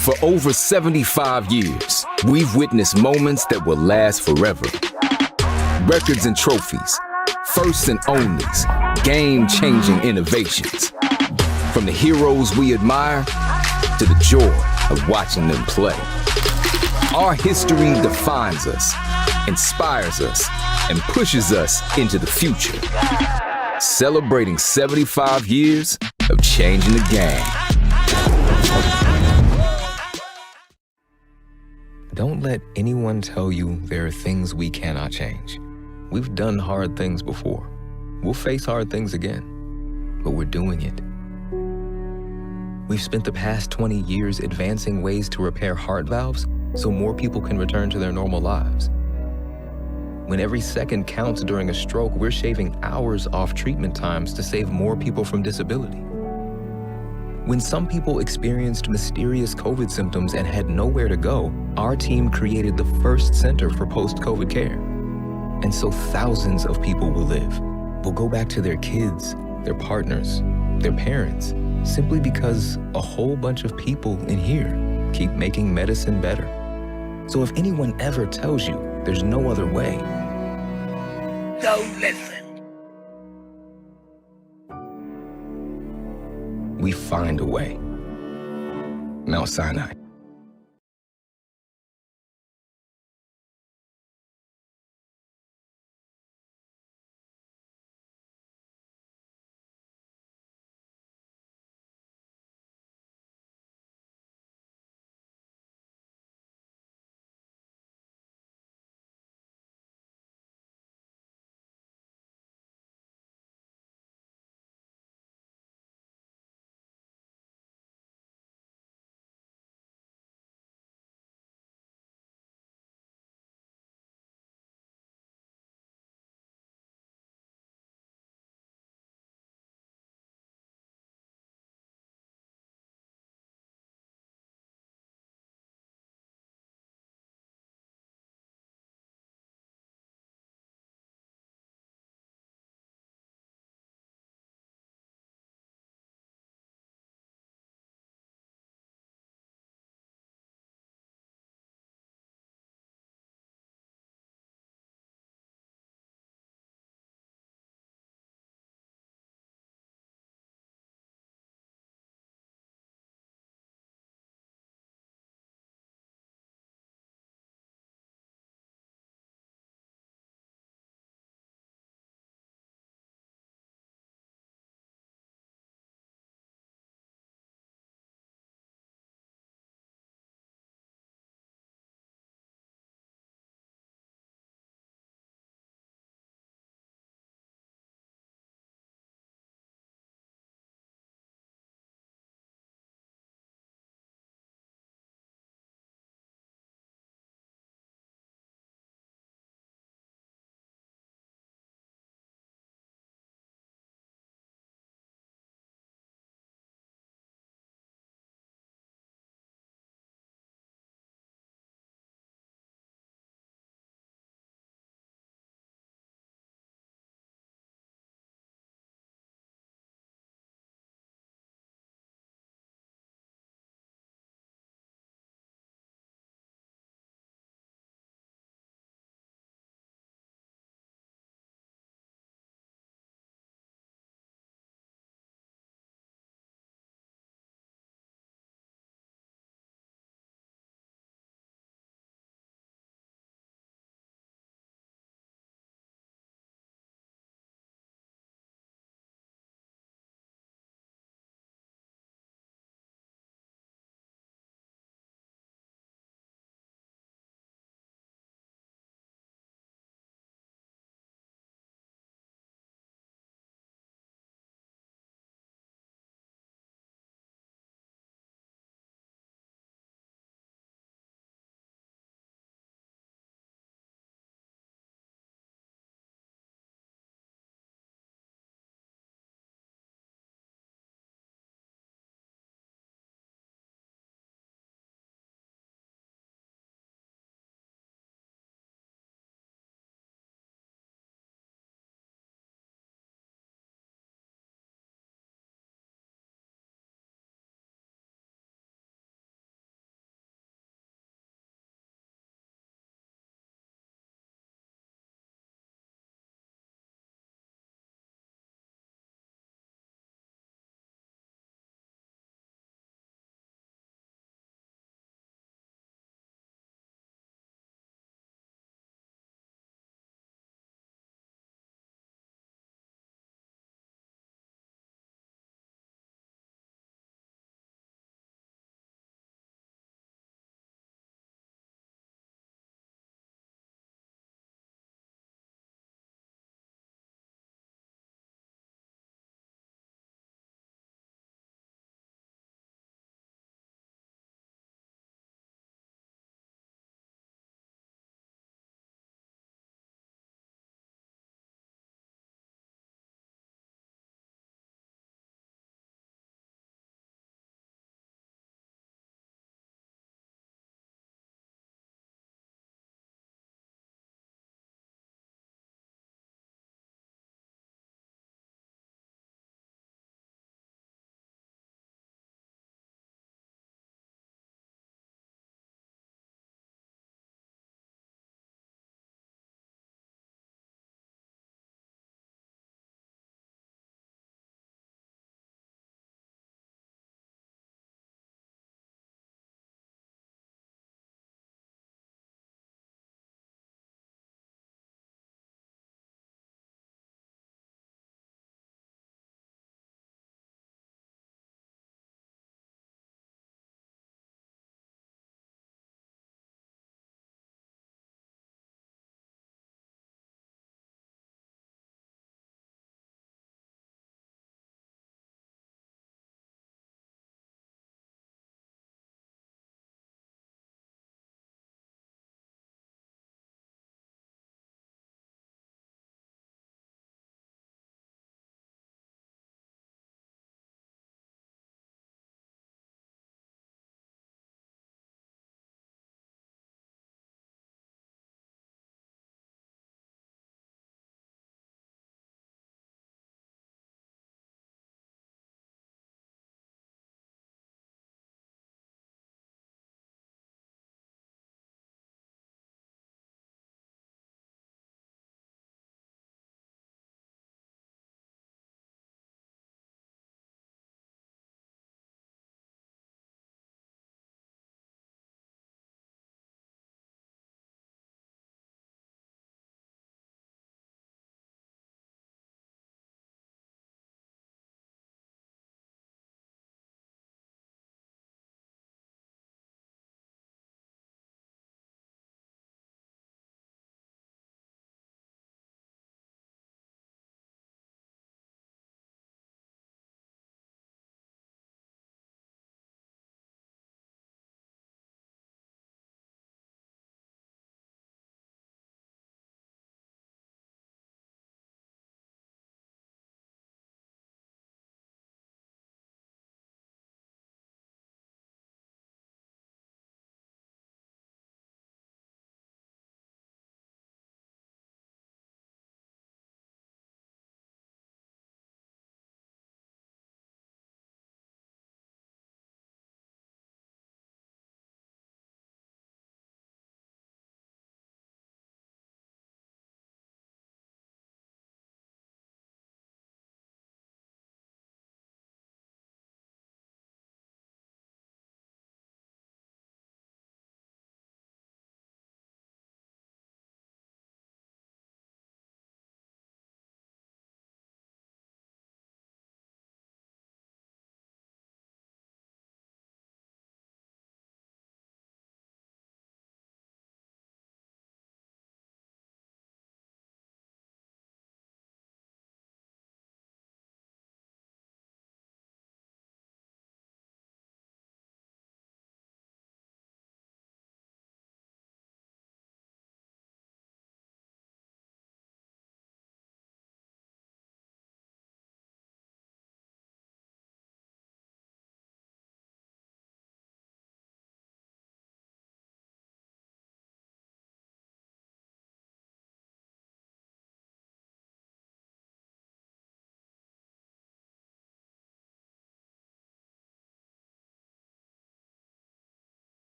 For over 75 years, we've witnessed moments that will last forever. Records and trophies, firsts and onlys, game-changing innovations. From the heroes we admire to the joy of watching them play. Our history defines us, inspires us, and pushes us into the future. Celebrating 75 years of changing the game. Don't let anyone tell you there are things we cannot change. We've done hard things before. We'll face hard things again, but we're doing it. We've spent the past 20 years advancing ways to repair heart valves so more people can return to their normal lives. When every second counts during a stroke, we're shaving hours off treatment times to save more people from disability. When some people experienced mysterious COVID symptoms and had nowhere to go, our team created the first center for post-COVID care. And so thousands of people will live, will go back to their kids, their partners, their parents, simply because a whole bunch of people in here keep making medicine better. So if anyone ever tells you there's no other way, Don't listen. we find a way. Mount Sinai.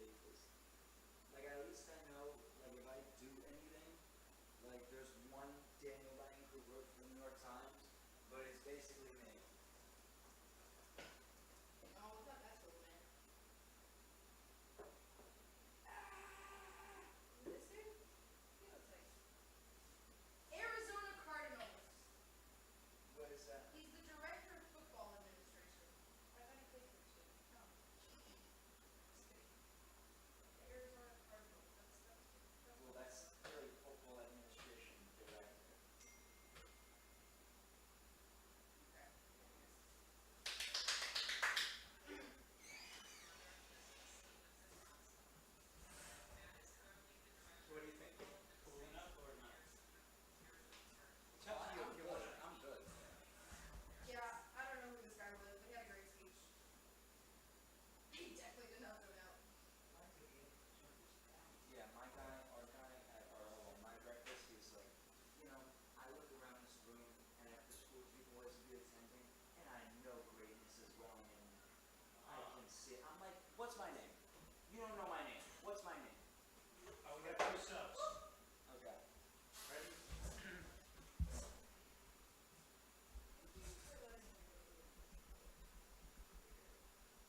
take this. Like, at least I know, like, if I do anything, like, there's one Daniel Lang who wrote for the New York Times, but it's basically me. Arizona Cardinals. What is that? He's the director of football administration. I thought he played for two. No. Just kidding. The Arizona Cardinals. Well, that's really football administration director. What do you think? Cool enough or not? It's up to you if you want it. I'm good. Yeah, I don't know who this guy was, but he had a great speech. He definitely did not zone out. Yeah, my guy, our guy at my breakfast, he was like, you know, I look around this room and after school people always be attending, and I know greatness is well in. I can see it. I'm like, what's my name? You don't know my name. What's my name? Oh, we got two subs. Okay. Ready?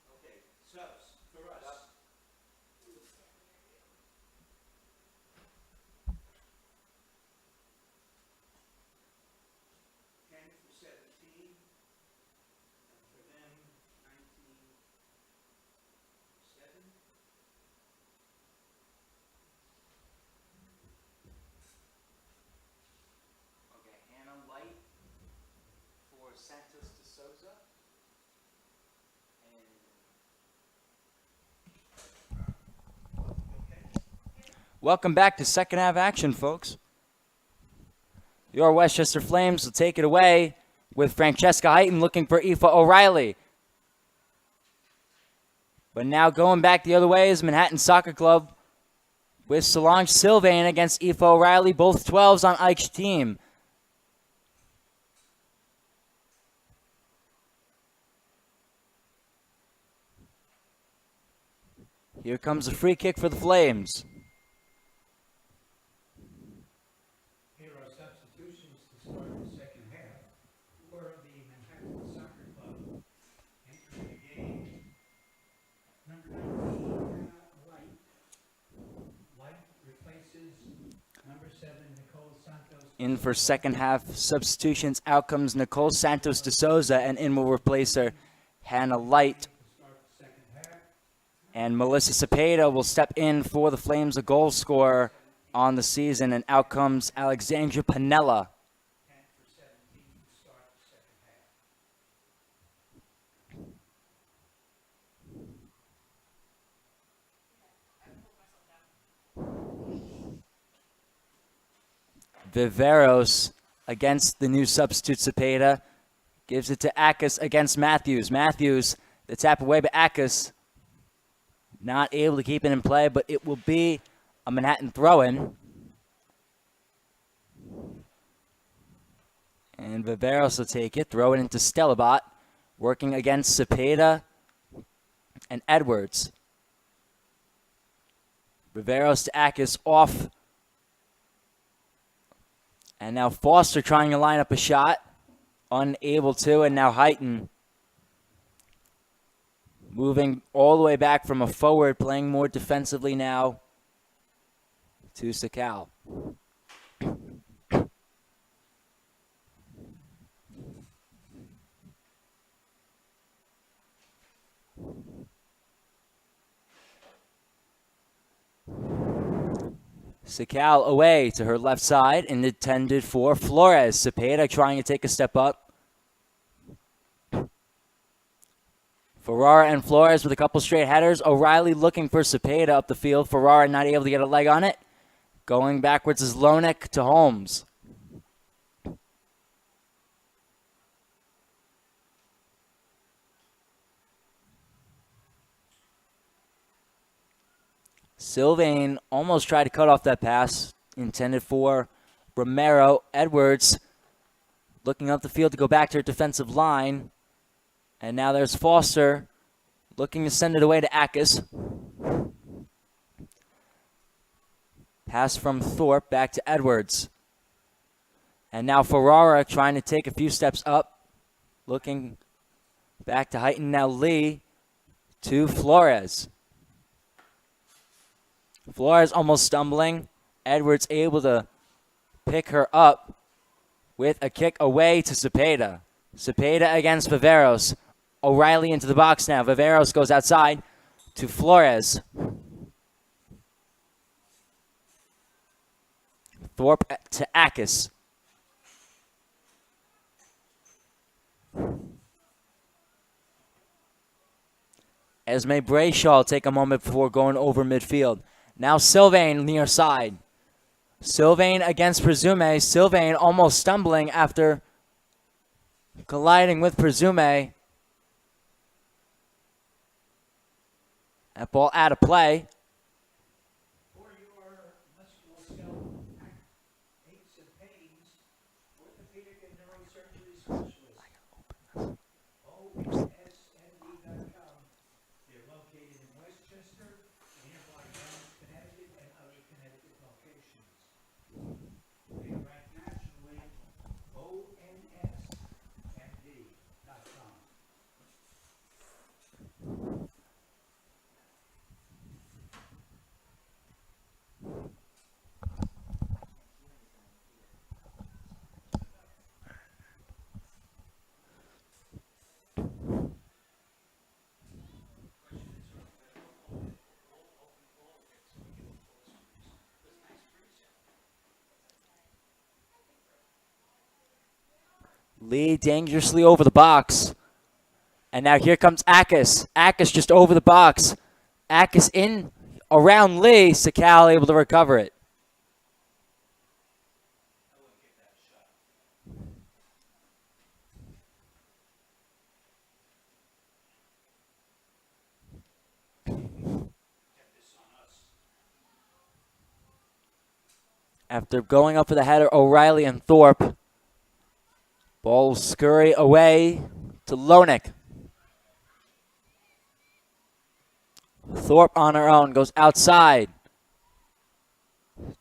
Okay, subs for us. Ken for 17, and for them 19-7. Okay, Hannah Light for Santos de Souza. And Welcome back to second half action, folks. Your Westchester Flames will take it away with Francesca Heighton looking for Aoife O'Reilly. But now going back the other way is Manhattan Soccer Club with Solange Sylvain against Aoife O'Reilly, both 12s on Ike's team. Here comes a free kick for the Flames. Here are substitutions to start the second half for the Manhattan Soccer Club. Entering the game, number 19, Light. Light replaces number 7, Nicole Santos. In for second half substitutions, out comes Nicole Santos de Souza, and in will replace her Hannah Light. To start the second half. And Melissa Cepeda will step in for the Flames, a goal scorer on the season, and out comes Alexandra Panella. 10 for 17 to start the second half. Viveros against the new substitute Cepeda. Gives it to Akis against Matthews. Matthews, the tap away, but Akis not able to keep it in play, but it will be a Manhattan throw-in. And Viveros will take it, throw it into Stellabot, working against Cepeda and Edwards. Viveros to Akis off. And now Foster trying to line up a shot. Unable to, and now Heighton moving all the way back from a forward, playing more defensively now to Sakal. Sakal away to her left side and intended for Flores. Cepeda trying to take a step up. Ferrara and Flores with a couple straight headers. O'Reilly looking for Cepeda up the field. Ferrara not able to get a leg on it. Going backwards is Lonek to Holmes. Sylvain almost tried to cut off that pass intended for Romero. Edwards looking up the field to go back to her defensive line. And now there's Foster looking to send it away to Akis. Pass from Thorpe back to Edwards. And now Ferrara trying to take a few steps up. Looking back to Heighton. Now Lee to Flores. Flores almost stumbling. Edwards able to pick her up with a kick away to Cepeda. Cepeda against Viveros. O'Reilly into the box now. Viveros goes outside to Flores. Thorpe to Akis. Esme Brayshaw will take a moment before going over midfield. Now Sylvain near side. Sylvain against Presume. Sylvain almost stumbling after colliding with Presume. That ball out of play. For your musculoskeletal aches and pains, orthopedic and neurosurgery specialist. OSND.com. They're located in Westchester, nearby Young, Connecticut, and other Connecticut locations. They are ranked nationally. ONSMD.com. Lee dangerously over the box. And now here comes Akis. Akis just over the box. Akis in around Lee. Sakal able to recover it. After going up for the header, O'Reilly and Thorpe. Ball scurry away to Lonick. Thorpe on her own goes outside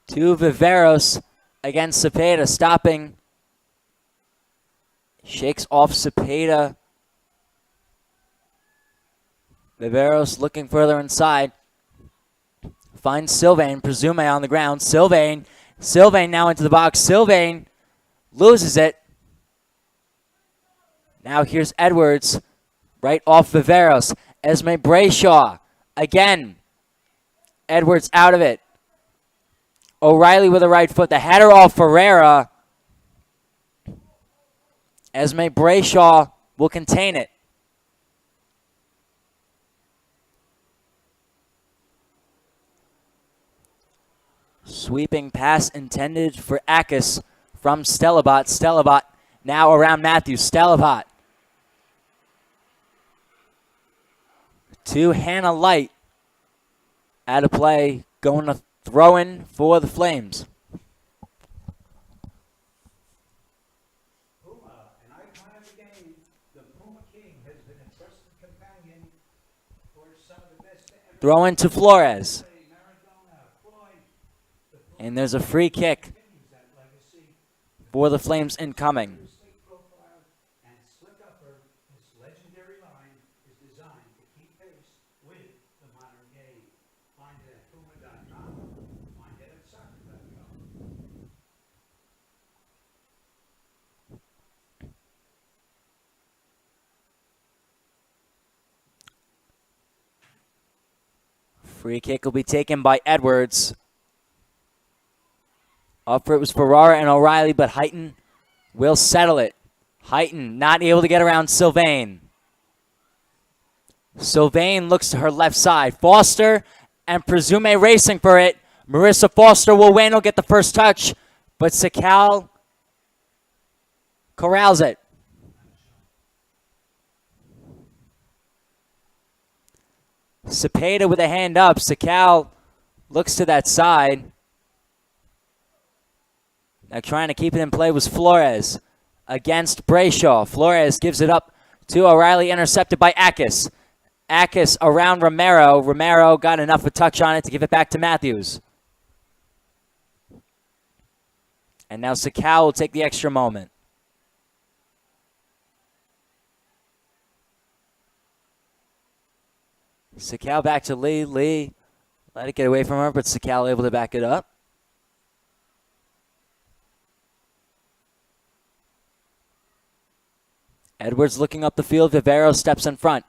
to Viveros against Cepeda, stopping. Shakes off Cepeda. Viveros looking further inside. Finds Sylvain, Presume on the ground. Sylvain now into the box. Sylvain loses it. Now here's Edwards, right off Viveros. Esme Brayshaw, again. Edwards out of it. O'Reilly with a right foot. The header off Ferreira. Esme Brayshaw will contain it. Sweeping pass intended for Akis from Stellabot. Stellabot now around Matthews. Stellabot to Hannah Light. Out of play, going to throw in for the Flames. Puma, an icon of the game, the Puma King has been a trusted companion for some of the best to ever Throw in to Flores. play. Maradona, Floyd, the And there's a free kick continues that legacy. for the Flames incoming. Sleek profile and slick upper, this legendary line is designed to keep pace with the modern game. Find it at Puma.com. Find it at soccer.com. Free kick will be taken by Edwards. Up for it was Ferrara and O'Reilly, but Heighton will settle it. Heighton not able to get around Sylvain. Sylvain looks to her left side. Foster and Presume racing for it. Marissa Foster will win. Will get the first touch, but Sakal corrals it. Cepeda with a hand up. Sakal looks to that side. Now trying to keep it in play was Flores against Brayshaw. Flores gives it up to O'Reilly, intercepted by Akis. Akis around Romero. Romero got enough of a touch on it to give it back to Matthews. And now Sakal will take the extra moment. Sakal back to Lee. Lee let it get away from her, but Sakal able to back it up. Edwards looking up the field. Viveros steps in front.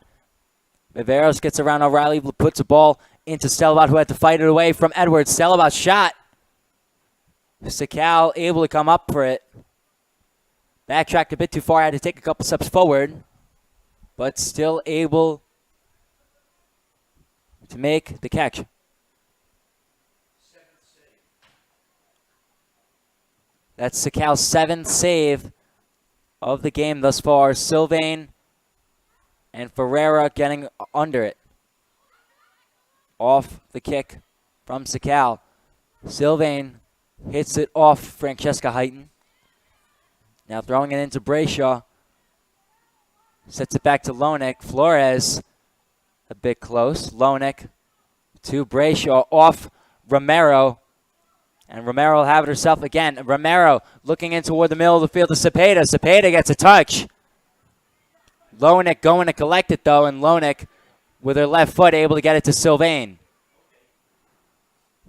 Viveros gets around O'Reilly, puts a ball into Stelbot, who had to fight it away from Edwards. Stelbot shot. Sakal able to come up for it. Backtracked a bit too far, had to take a couple steps forward, but still able to make the catch. That's Sakal's 7th save of the game thus far. Sylvain and Ferreira getting under it. Off the kick from Sakal. Sylvain hits it off Francesca Heighton. Now throwing it into Brayshaw. Sets it back to Lonick. Flores a bit close. Lonick to Brayshaw off Romero. And Romero will have it herself again. Romero looking in toward the middle of the field to Cepeda. Cepeda gets a touch. Lonick going to collect it though, and Lonick with her left foot able to get it to Sylvain.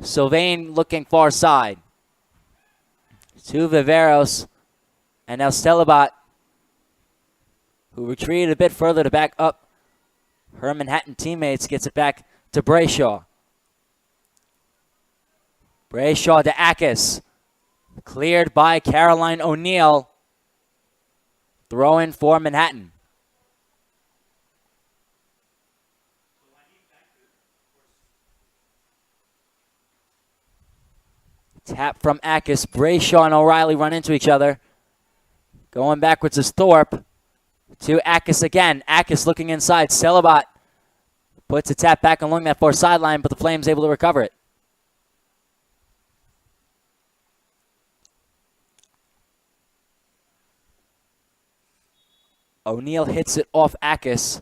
Sylvain looking far side. To Viveros. And now Stelbot, who retreated a bit further to back up her Manhattan teammates, gets it back to Brayshaw. Brayshaw to Akis. Cleared by Caroline O'Neill. Throw in for Manhattan. Tap from Akis. Brayshaw and O'Reilly run into each other. Going backwards is Thorpe. To Akis again. Akis looking inside. Stelbot puts a tap back along that far sideline, but the Flames able to recover it. O'Neill hits it off Akis.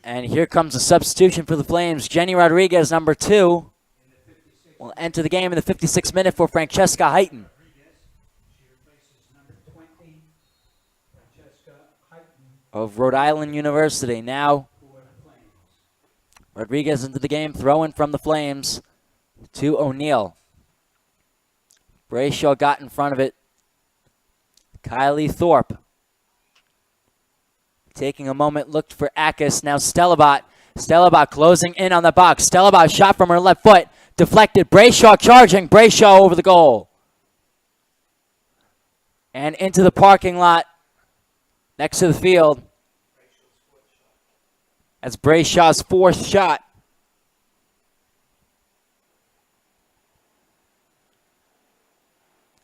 And here comes a substitution for the Flames. Jenny Rodriguez, number 2, will enter the game in the 56th minute for Francesca Heighton. Of Rhode Island University. Now, Rodriguez into the game, throwing from the Flames to O'Neill. Brayshaw got in front of it. Kylie Thorpe taking a moment, looked for Akis. Now Stelbot. Stelbot closing in on the box. Stelbot shot from her left foot. Deflected. Brayshaw charging. Brayshaw over the goal. And into the parking lot next to the field. That's Brayshaw's 4th shot.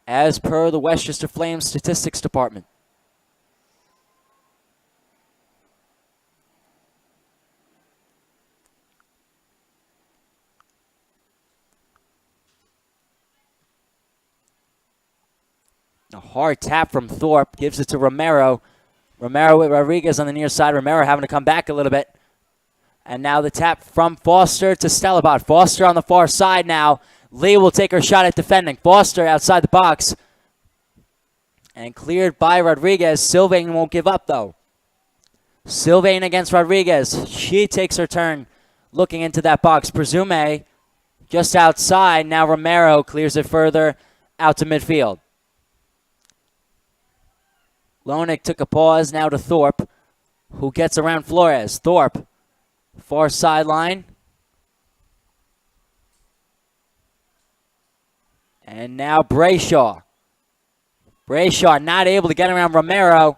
As per the Westchester Flames Statistics Department. A hard tap from Thorpe. Gives it to Romero. Romero with Rodriguez on the near side. Romero having to come back a little bit. And now the tap from Foster to Stelbot. Foster on the far side now. Lee will take her shot at defending. Foster outside the box. And cleared by Rodriguez. Sylvain won't give up, though. Sylvain against Rodriguez. She takes her turn looking into that box. Presume just outside. Now Romero clears it further out to midfield. Lonick took a pause. Now to Thorpe, who gets around Flores. Thorpe, far sideline. And now Brayshaw. Brayshaw not able to get around Romero.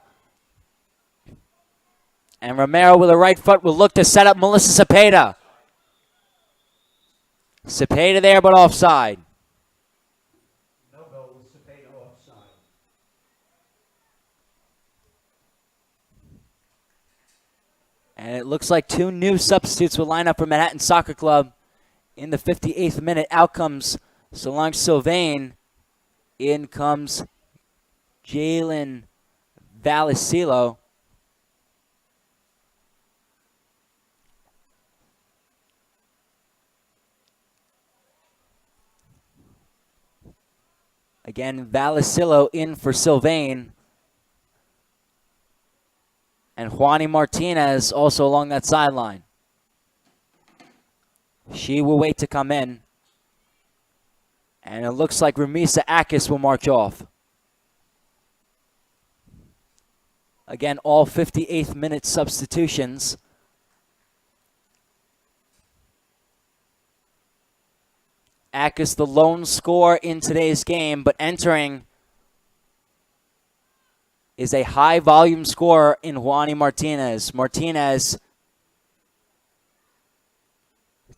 And Romero with a right foot will look to set up Melissa Cepeda. Cepeda there, but offside. No goal with Cepeda offside. And it looks like 2 new substitutes will line up for Manhattan Soccer Club in the 58th minute. Out comes Solange Sylvain. In comes Jalen Valicilo. Again, Valisillo in for Sylvain. And Juani Martinez also along that sideline. She will wait to come in. And it looks like Ramisa Akis will march off. Again, all 58th minute substitutions. Akis the lone scorer in today's game, but entering is a high volume scorer in Juani Martinez. Martinez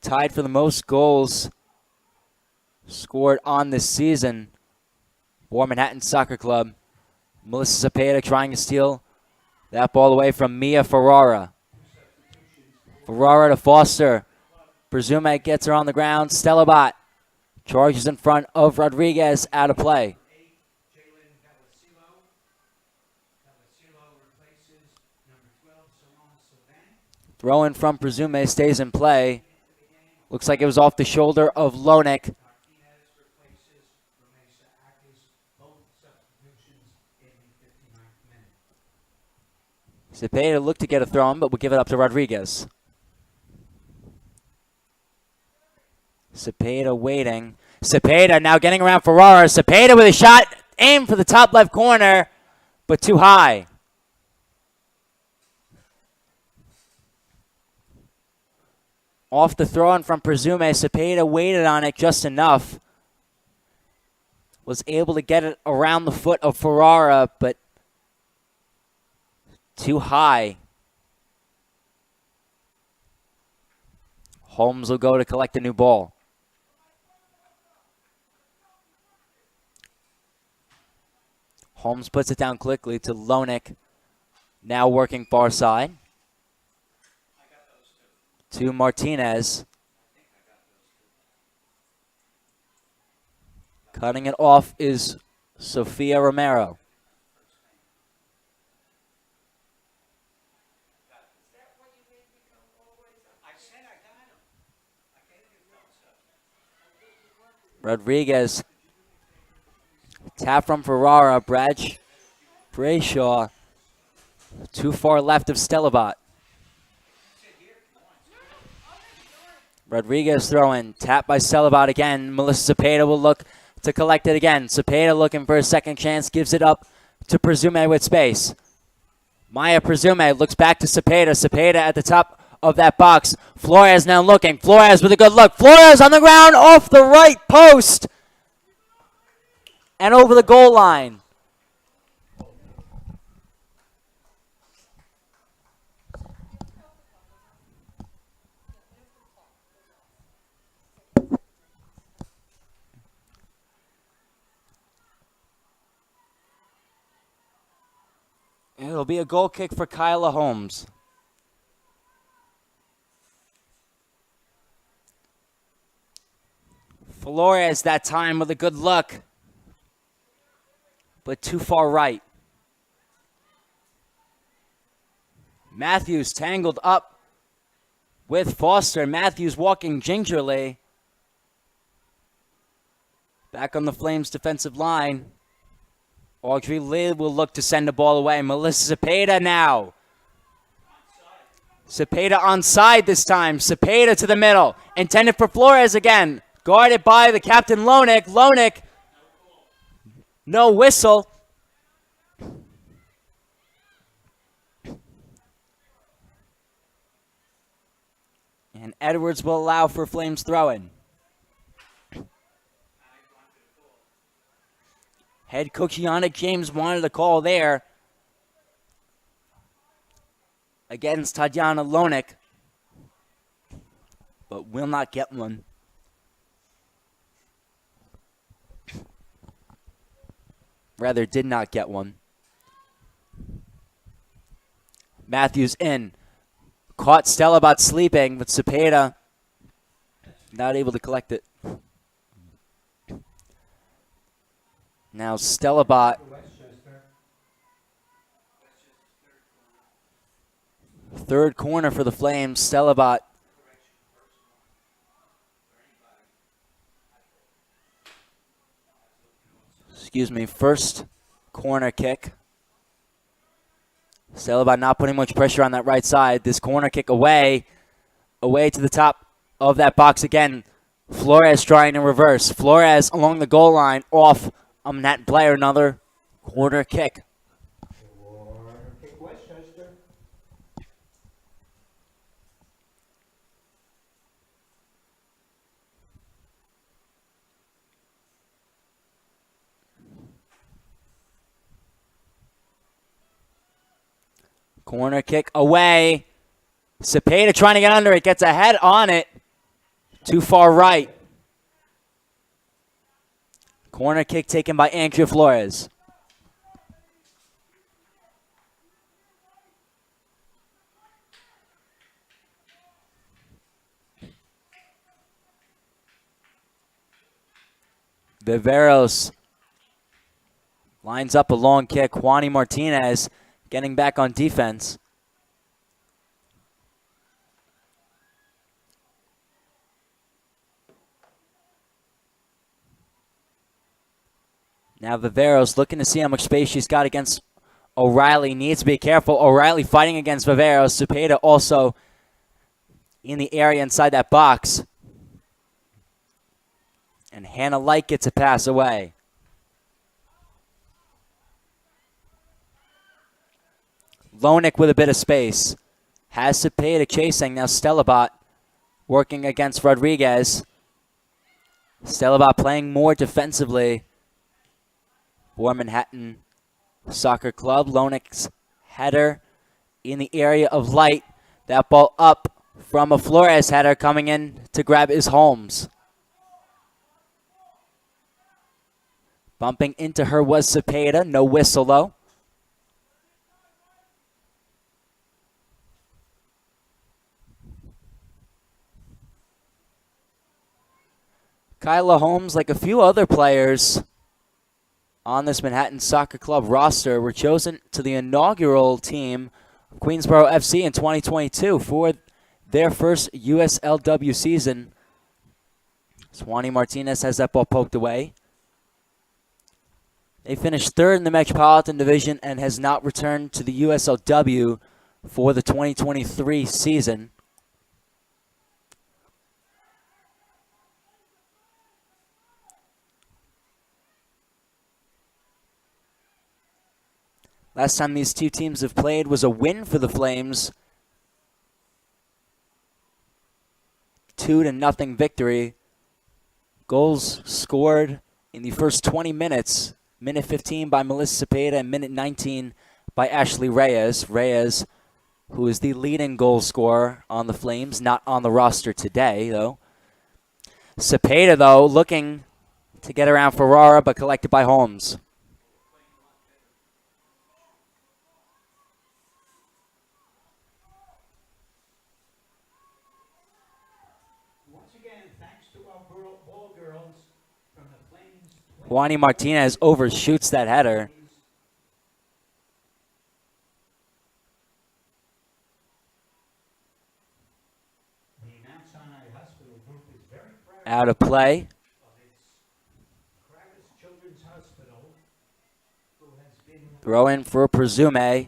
tied for the most goals scored on this season for Manhattan Soccer Club. Melissa Cepeda trying to steal that ball away from Mia Ferrara. Ferrara to Foster. Presume gets her on the ground. Stella Bott charges in front of Rodriguez, out of play. Throw in from Presume stays in play. Looks like it was off the shoulder of Lonick. Cepeda looked to get a throw in, but will give it up to Rodriguez. Cepeda waiting. Cepeda now getting around Ferrara. Cepeda with a shot. Aim for the top left corner, but too high. Off the throw in from Presume. Cepeda waited on it just enough. Was able to get it around the foot of Ferrara, but too high. Holmes will go to collect a new ball. Holmes puts it down quickly to Lonick. Now working far side. To Martinez. Cutting it off is Sofia Romero. Rodriguez. Tap from Ferrara. Brayshaw. Too far left of Stellabot. Rodriguez throwing. Tap by Stellabot again. Melissa Cepeda will look to collect it again. Cepeda looking for a second chance. Gives it up to Presume with space. Maya Presume looks back to Cepeda. Cepeda at the top of that box. Flores now looking. Flores with a good look. Flores on the ground off the right post. And over the goal line. It'll be a goal kick for Kyla Holmes. Flores that time with a good look, but too far right. Matthews tangled up with Foster. Matthews walking gingerly. Back on the Flames defensive line. Audrey Lid will look to send the ball away. Melissa Cepeda now. Cepeda onside this time. Cepeda to the middle. Intended for Flores again. Guarded by the captain Lonick. Lonick. No whistle. And Edwards will allow for Flames throw-in. Head coach Yannick James wanted a call there against Tatiana Lonick, but will not get one. Rather, did not get one. Matthews in. Caught Stellabot sleeping, but Cepeda not able to collect it. Now Stellabot. Third corner for the Flames. Stellabot. first corner kick. Still about not putting much pressure on that right side. This corner kick away to the top of that box again. Flores trying to reverse. Flores along the goal line off Nat Blair. Another corner kick. Corner kick Westchester. Corner kick away. Cepeda trying to get under it. Gets a head on it. Too far right. Corner kick taken by Andrea Flores. Viveros lines up a long kick. Juani Martinez getting back on defense. Now Viveros looking to see how much space she's got against O'Reilly. Needs to be careful. O'Reilly fighting against Viveros. Cepeda also in the area inside that box. And Hannah Light gets a pass away. Lonick with a bit of space. Has Cepeda chasing. Now Stellabot working against Rodriguez. Stellabot playing more defensively for Manhattan Soccer Club. Lonick's header in the area of Light. That ball up from a Flores header coming in to grab is Holmes. Bumping into her was Cepeda. No whistle, though. Kyla Holmes, like a few other players on this Manhattan Soccer Club roster, were chosen to the inaugural team of Queensboro FC in 2022 for their first USLW season. Juani Martinez has that ball poked away. They finished third in the Metropolitan Division and has not returned to the USLW for the 2023 season. Last time these two teams have played was a win for the Flames. 2-0 victory. Goals scored in the first 20 minutes. Minute 15 by Melissa Cepeda and minute 19 by Ashley Reyes. Reyes, who is the leading goal scorer on the Flames, not on the roster today, though. Cepeda, though, looking to get around Ferrara, but collected by Holmes. Once again, thanks to our ball girls from the Flames. Juani Martinez overshoots that header. The Mount Sinai Hospital Group is very proud Out of play. of its Kravis Children's Hospital, who has been Throw in for Presume. on U.S.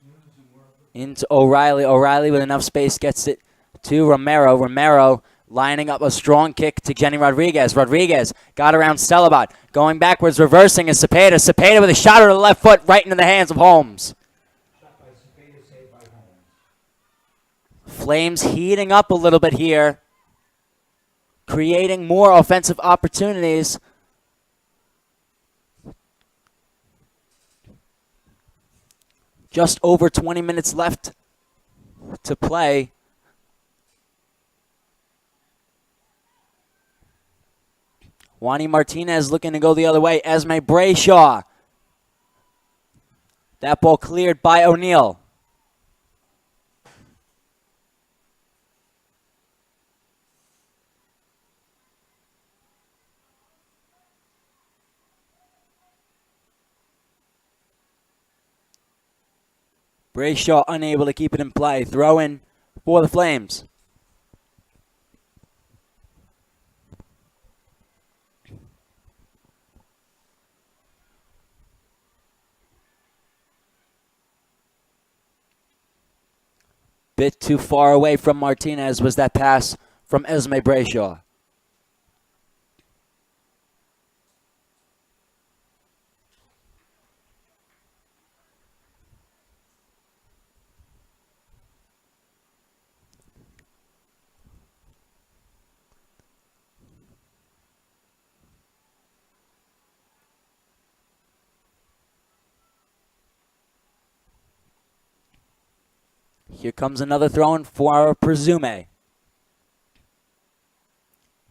News and World Report. Into O'Reilly. O'Reilly with enough space gets it to Romero. Romero lining up a strong kick to Jenny Rodriguez. Rodriguez got around Stellabot. Going backwards, reversing is Cepeda. Cepeda with a shot over the left foot right into the hands of Holmes. Shot by Cepeda, saved by Holmes. Flames heating up a little bit here. Creating more offensive opportunities. Just over 20 minutes left to play. Juani Martinez looking to go the other way. Esme Brayshaw. That ball cleared by O'Neal. Brayshaw unable to keep it in play. Throw in for the Flames. Bit too far away from Martinez was that pass from Esme Brayshaw. Here comes another throw-in for Presume.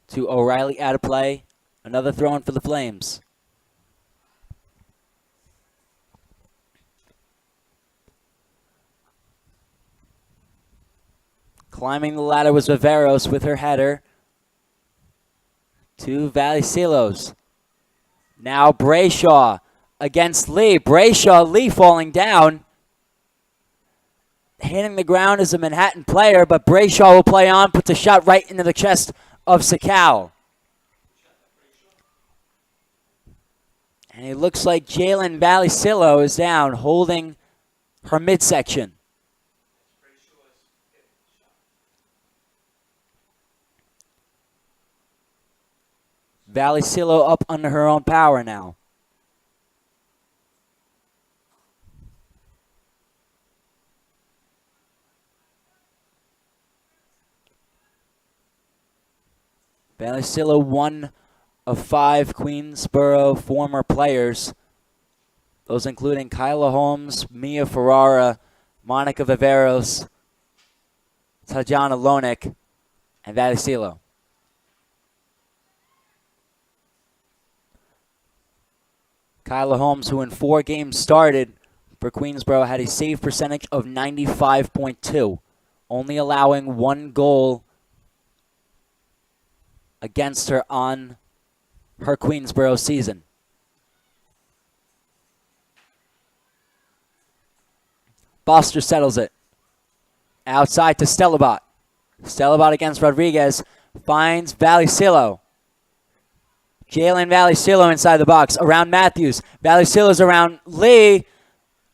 To O'Reilly out of play. Another throw-in for the Flames. Climbing the ladder was Viveros with her header. To Valicilos. Now Brayshaw against Lee. Brayshaw, Lee falling down. Hitting the ground is a Manhattan player, but Brayshaw will play on, puts a shot right into the chest of Sakal. And it looks like Jalen Valicillo is down, holding her midsection. Valicillo up under her own power now. Valicillo, one of 5 Queensboro former players. Those including Kyla Holmes, Mia Ferrara, Monica Viveros, Tajana Lonik, and Valicillo. Kyla Holmes, who in 4 games started for Queensboro, had a save percentage of 95.2, only allowing 1 goal against her on her Queensboro season. Foster settles it. Outside to Stellabot. Stellabot against Rodriguez. Finds Valicillo. Jalen Valicillo inside the box. Around Matthews. Valicillo's around Lee.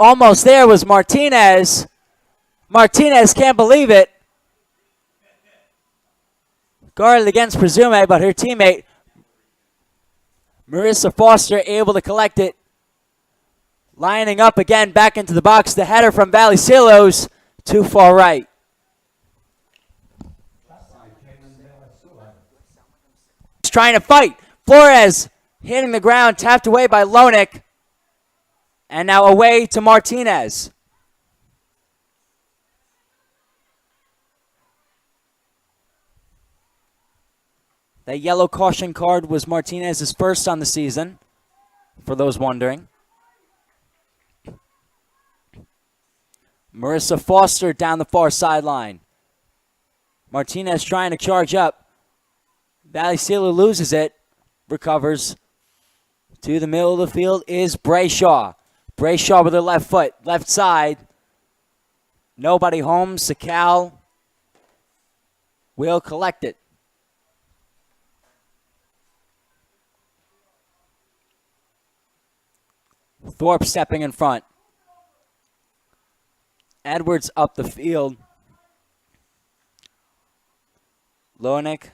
Almost there was Martinez. Martinez can't believe it. Guarded against Presume, but her teammate, Marissa Foster, able to collect it. Lining up again back into the box. The header from Valicillo's too far right. He's trying to fight. Flores hitting the ground, tapped away by Lonik. And now away to Martinez. That yellow caution card was Martinez's first on the season, for those wondering. Marissa Foster down the far sideline. Martinez trying to charge up. Valicillo loses it, recovers. To the middle of the field is Brayshaw. Brayshaw with her left foot, left side. Nobody home. Sakal will collect it. Thorpe stepping in front. Edwards up the field. Lonik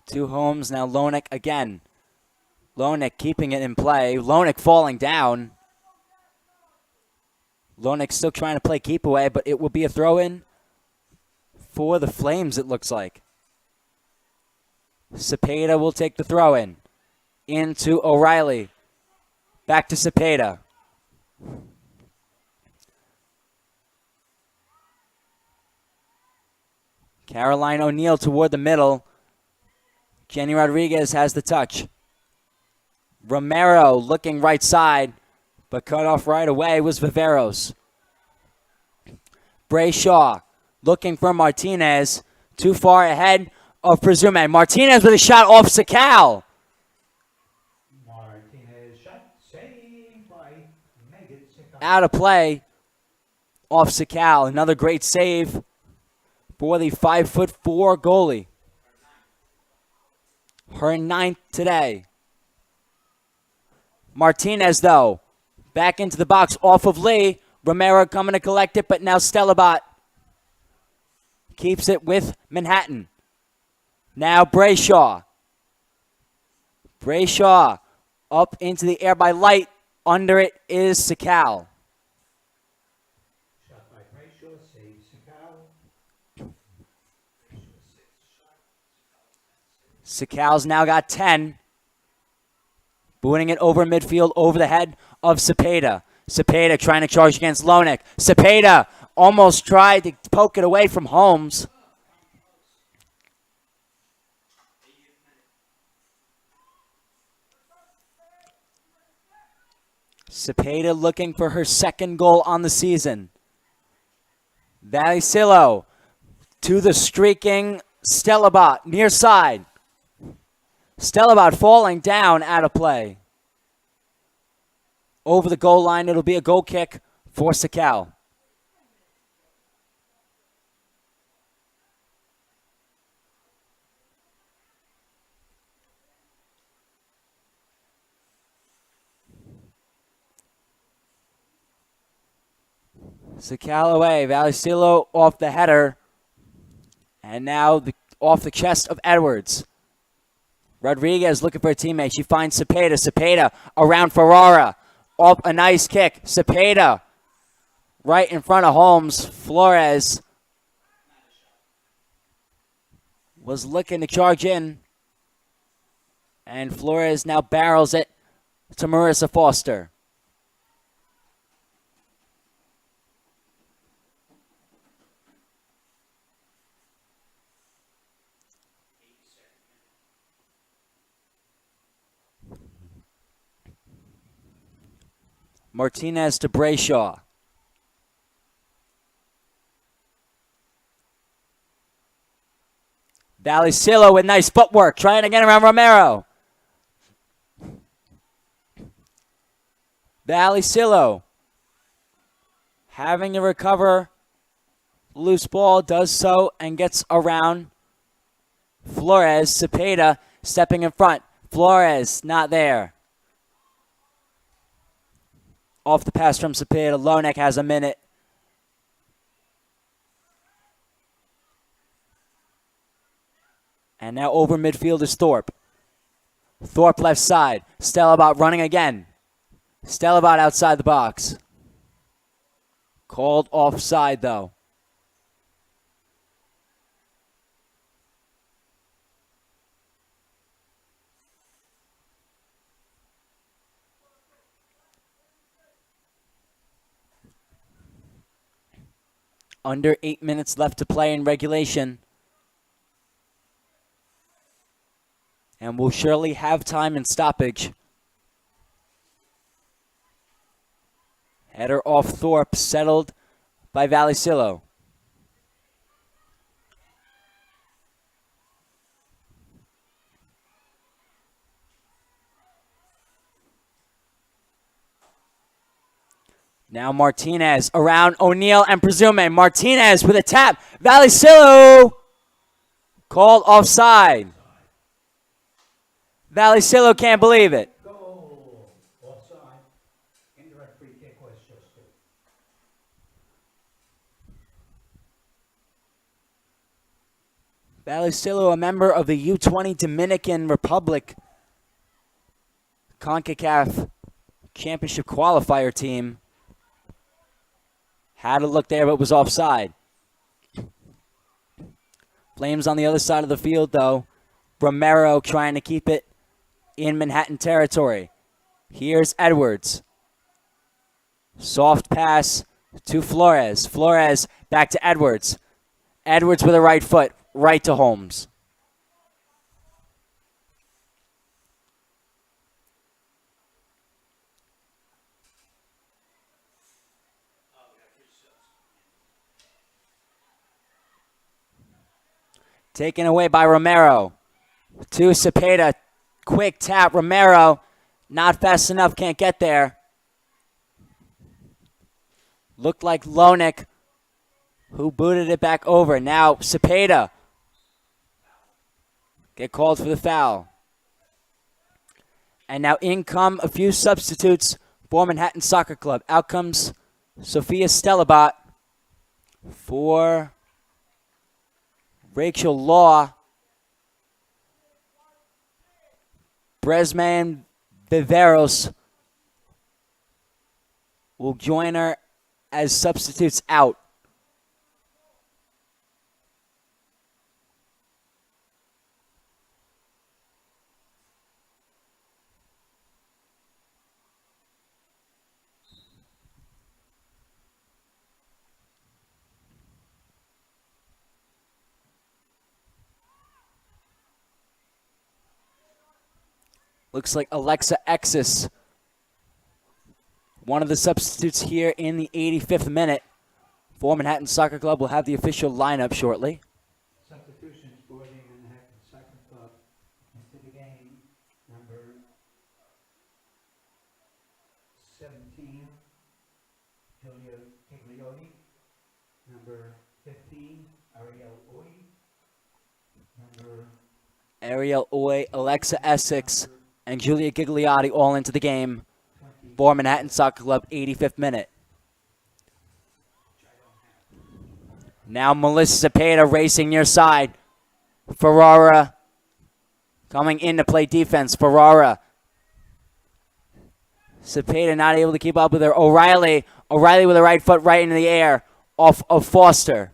to Holmes. Now Lonik again. Lonik keeping it in play. Lonik falling down. Lonik still trying to play keep away, but it will be a throw-in for the Flames, it looks like. Cepeda will take the throw-in. Into O'Reilly. Back to Cepeda. Caroline O'Neill toward the middle. Jenny Rodriguez has the touch. Romero looking right side, but cut off right away was Viveros. Brayshaw looking for Martinez. Too far ahead of Presume. Martinez with a shot off Sakal. Out of play off Sakal. Another great save for the 5'4" goalie. Her 9th today. Martinez, though, back into the box off of Lee. Romero coming to collect it, but now Stellabot keeps it with Manhattan. Now Brayshaw. Brayshaw up into the air by Light. Under it is Sakal. Shot by Brayshaw, saves Sakal. Sakal's now got 10. Booting it over midfield, over the head of Cepeda. Cepeda trying to charge against Lonek. Cepeda almost tried to poke it away from Holmes. Cepeda looking for her second goal on the season. Valicillo to the streaking Stellabot, near side. Stellabot falling down out of play. Over the goal line, it'll be a goal kick for Sakal. Sakal away. Valicillo off the header. And now off the chest of Edwards. Rodriguez looking for a teammate. She finds Cepeda. Cepeda around Ferrara. Up a nice kick. Cepeda right in front of Holmes. Flores was looking to charge in. And Flores now barrels it to Marissa Foster. Martinez to Brayshaw. Valicillo with nice footwork, trying to get around Romero. Valicillo having to recover loose ball, does so and gets around Flores. Cepeda stepping in front. Flores not there. Off the pass from Cepeda. Lonek has a minute. And now over midfield is Thorpe. Thorpe left side. Stellabot running again. Stellabot outside the box. Called offside though. Under 8 minutes left to play in regulation. And we'll surely have time in stoppage. Header off Thorpe, settled by Valicillo. Now Martinez around O'Neal and Presume. Martinez with a tap. Valicillo called offside. Valicillo can't believe it. Goal. Offside. Indirect free kick, Westchester. Valicillo, a member of the U20 Dominican Republic CONCACAF Championship qualifier team. Had a look there, but was offside. Flames on the other side of the field, though. Romero trying to keep it in Manhattan territory. Here's Edwards. Soft pass to Flores. Flores back to Edwards. Edwards with a right foot, right to Holmes. Taken away by Romero. To Cepeda. Quick tap. Romero not fast enough. Can't get there. Looked like Lonek who booted it back over. Now Cepeda. Get called for the foul. And now in come a few substitutes for Manhattan Soccer Club. Out comes Sophia Stellabot for Rachel Law, Bresman Viveros will join her as substitutes out. Looks like Alexa Exis, one of the substitutes here in the 85th minute for Manhattan Soccer Club, will have the official lineup shortly. Substitutions for the Manhattan Soccer Club into the game. Number 17, Julia Gigliotti. Number 15, Ariel Oy. Ariel Oy, Alexa Essex, and Julia Gigliotti all into the game for Manhattan Soccer Club, 85th minute. Now Melissa Cepeda racing near side. Ferrara coming in to play defense. Ferrara. Cepeda not able to keep up with her. O'Reilly with the right foot right into the air off of Foster.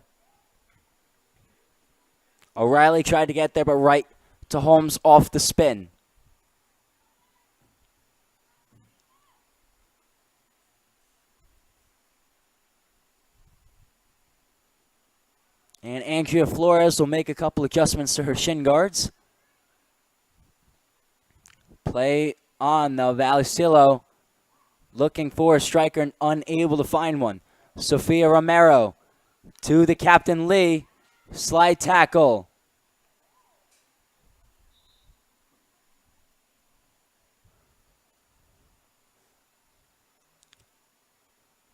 O'Reilly tried to get there, but right to Holmes off the spin. And Andrea Flores will make a couple adjustments to her shin guards. Play on now. Valicillo looking for a striker and unable to find one. Sofia Romero to the captain Lee. Slide tackle.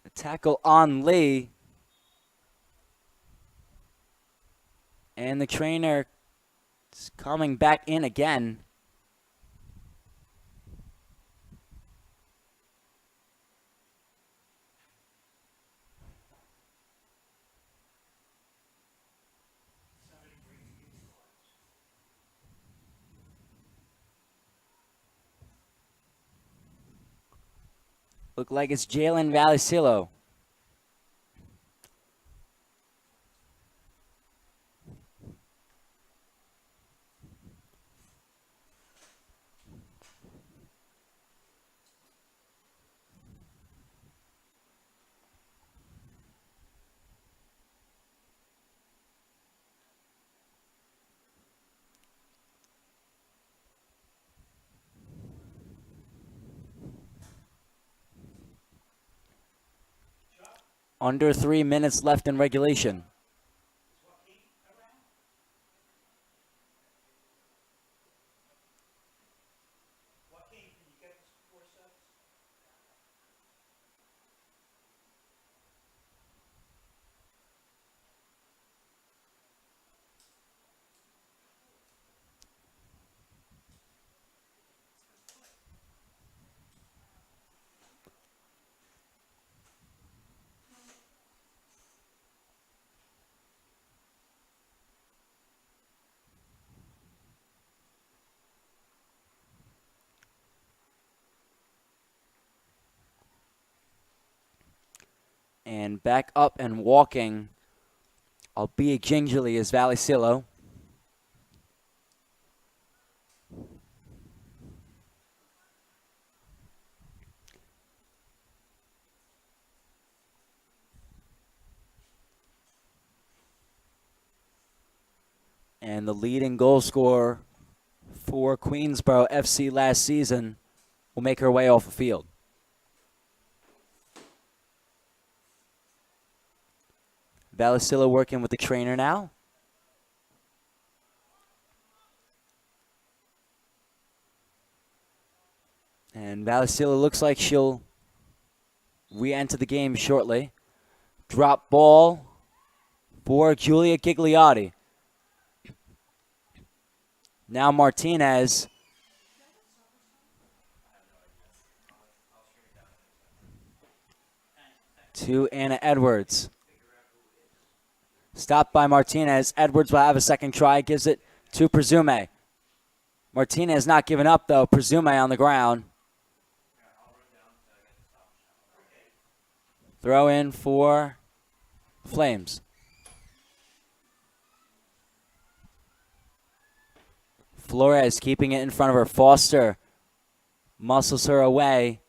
A tackle on Lee. And the trainer is coming back in again. Look like it's Jalen Valicillo. Under 3 minutes left in regulation. And back up and walking, albeit gingerly, is Valicillo. And the leading goal scorer for Queensborough FC last season will make her way off the field. Valicillo working with the trainer now. And Valicillo looks like she'll re-enter the game shortly. Drop ball for Julia Gigliotti. Now Martinez. To Anna Edwards. Stopped by Martinez. Edwards will have a second try. Gives it to Presume. Martinez not giving up, though. Presume on the ground. Throw in for Flames. Flores keeping it in front of her. Foster muscles her away,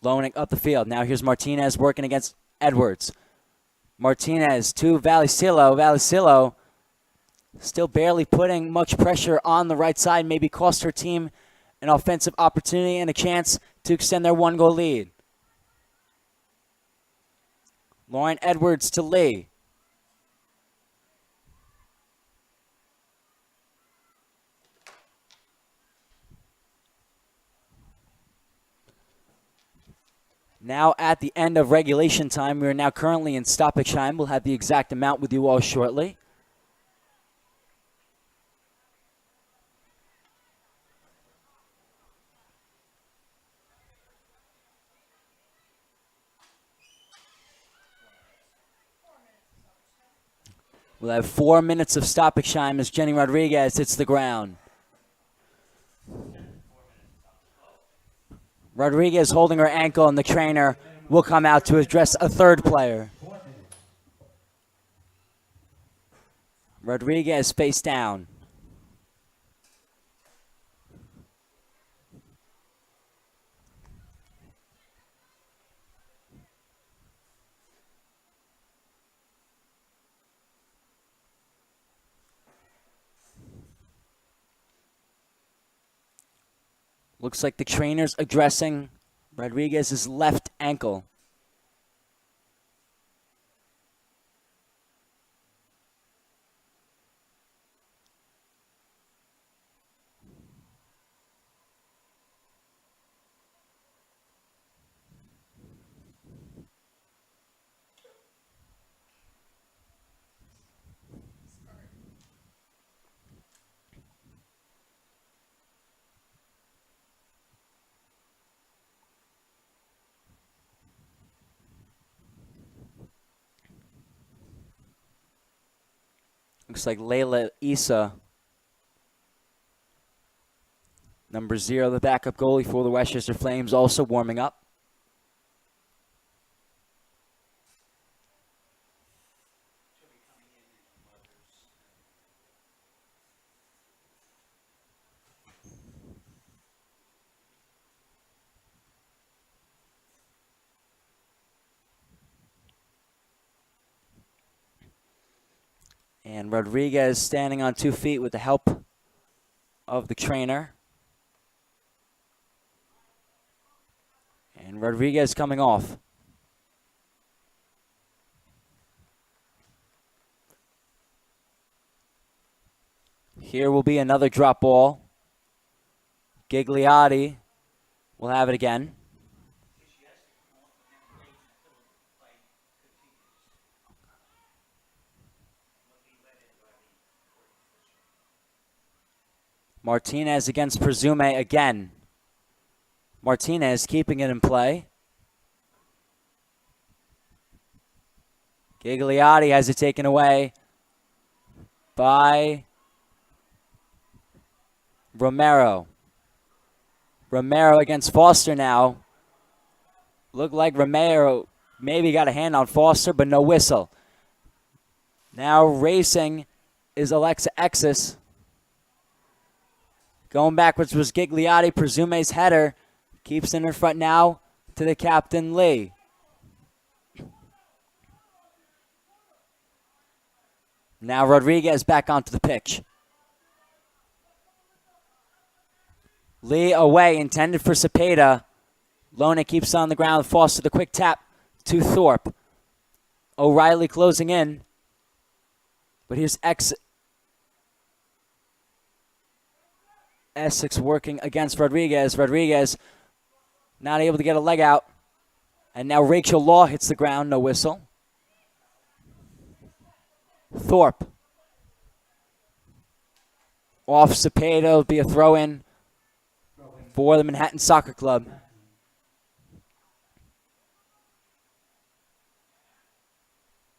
loaning up the field. Now here's Martinez working against Edwards. Martinez to Valicillo. Valicillo still barely putting much pressure on the right side. Maybe cost her team an offensive opportunity and a chance to extend their 1-goal lead. Lauren Edwards to Lee. Now at the end of regulation time, we are now currently in stoppage time. We'll have the exact amount with you all shortly. We'll have 4 minutes of stoppage time as Jenny Rodriguez hits the ground. Rodriguez holding her ankle, and the trainer will come out to address a third player. Rodriguez face down. Looks like the trainer's addressing Rodriguez's left ankle. Looks like Layla Issa, number 0, the backup goalie for the Westchester Flames, also warming up. And Rodriguez standing on 2 feet with the help of the trainer. And Rodriguez coming off. Here will be another drop ball. Gigliotti will have it again. Martinez against Presume again. Martinez keeping it in play. Gigliotti has it taken away by Romero. Romero against Foster now. Looked like Romero maybe got a hand on Foster, but no whistle. Now racing is Alexa Exis. Going backwards was Gigliotti. Presume's header keeps in her front now to the captain, Lee. Now Rodriguez back onto the pitch. Lee away, intended for Cepeda. Lona keeps on the ground. Foster the quick tap to Thorpe. O'Reilly closing in. But here's Essex working against Rodriguez. Rodriguez not able to get a leg out. And now Rachel Law hits the ground. No whistle. Thorpe. Off Cepeda. It'll be a throw-in for the Manhattan Soccer Club.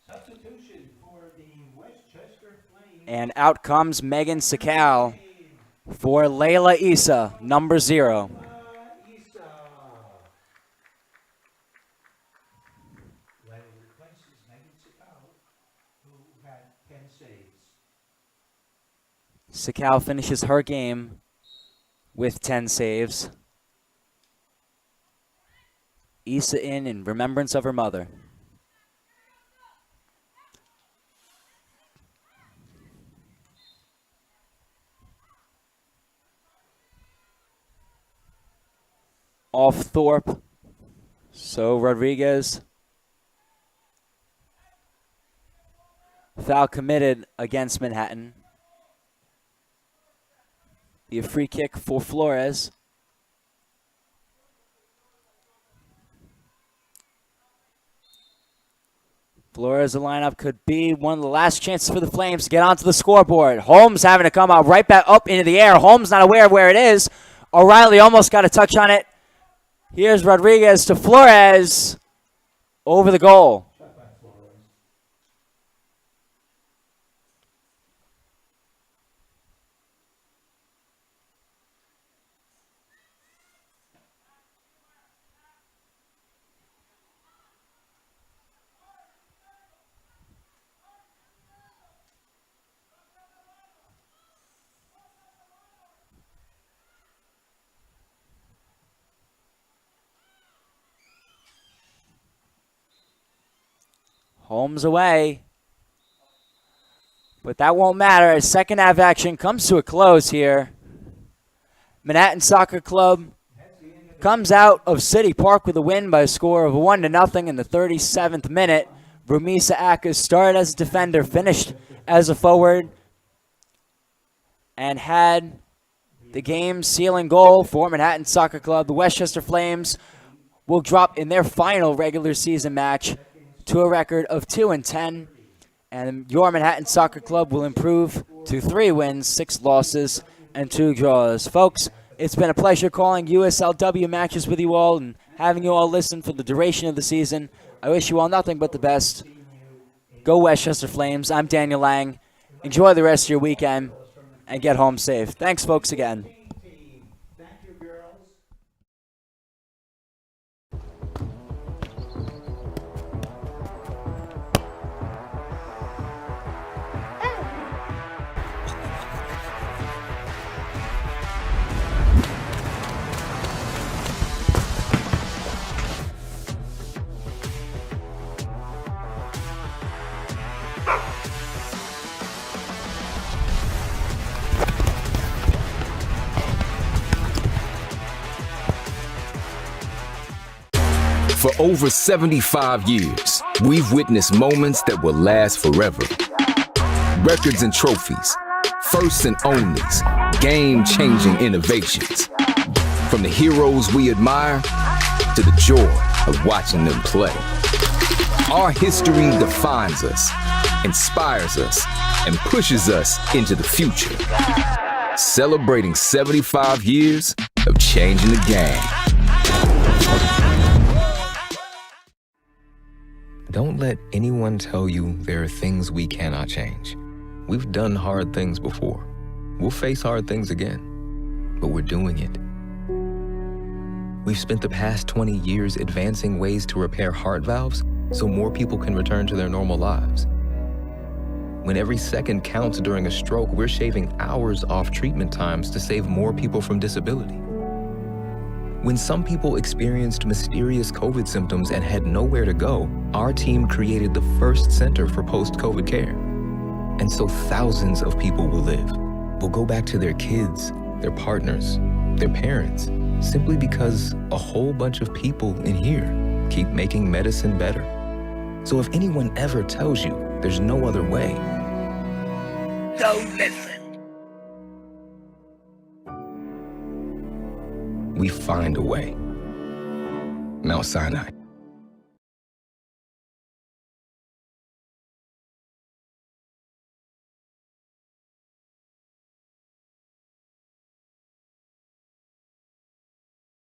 Substitution for for the Westchester Flames. And out comes Megan Sakal for Layla Issa, number 0. Issa. Layla replaces Megan Sakal, who had 10 saves. Sakal finishes her game with 10 saves. Issa in remembrance of her mother. Off Thorpe. So Rodriguez. Foul committed against Manhattan. Be a free kick for Flores. Flores, the lineup could be one of the last chances for the Flames to get onto the scoreboard. Holmes having to come out right back up into the air. Holmes not aware of where it is. O'Reilly almost got a touch on it. Here's Rodriguez to Flores. Over the goal. Holmes away. But that won't matter as second half action comes to a close here. Manhattan Soccer Club comes out of City Park with a win by a score of 1-0 in the 37th minute. Rumisa Akas started as a defender, finished as a forward, and had the game sealing goal for Manhattan Soccer Club. The Westchester Flames will drop in their final regular season match to a record of 2-10, and your Manhattan Soccer Club will improve to 3 wins, 6 losses, and 2 draws. Folks, it's been a pleasure calling USLW matches with you all and having you all listen for the duration of the season. I wish you all nothing but the best. Go Westchester Flames. I'm Daniel Lang. Enjoy the rest of your weekend and get home safe. Thanks, folks, again. Thank you, girls. For over 75 years, we've witnessed moments that will last forever. Records and trophies, firsts and onlys, game-changing innovations. From the heroes we admire to the joy of watching them play. Our history defines us, inspires us, and pushes us into the future. Celebrating 75 years of changing the game. Don't let anyone tell you there are things we cannot change. We've done hard things before. We'll face hard things again, but we're doing it. We've spent the past 20 years advancing ways to repair heart valves so more people can return to their normal lives. When every second counts during a stroke, we're shaving hours off treatment times to save more people from disability. When some people experienced mysterious COVID symptoms and had nowhere to go, our team created the first center for post-COVID care. And so thousands of people will live, will go back to their kids, their partners, their parents, simply because a whole bunch of people in here keep making medicine better. So if anyone ever tells you there's no other way, Don't listen. we find a way. Mount Sinai.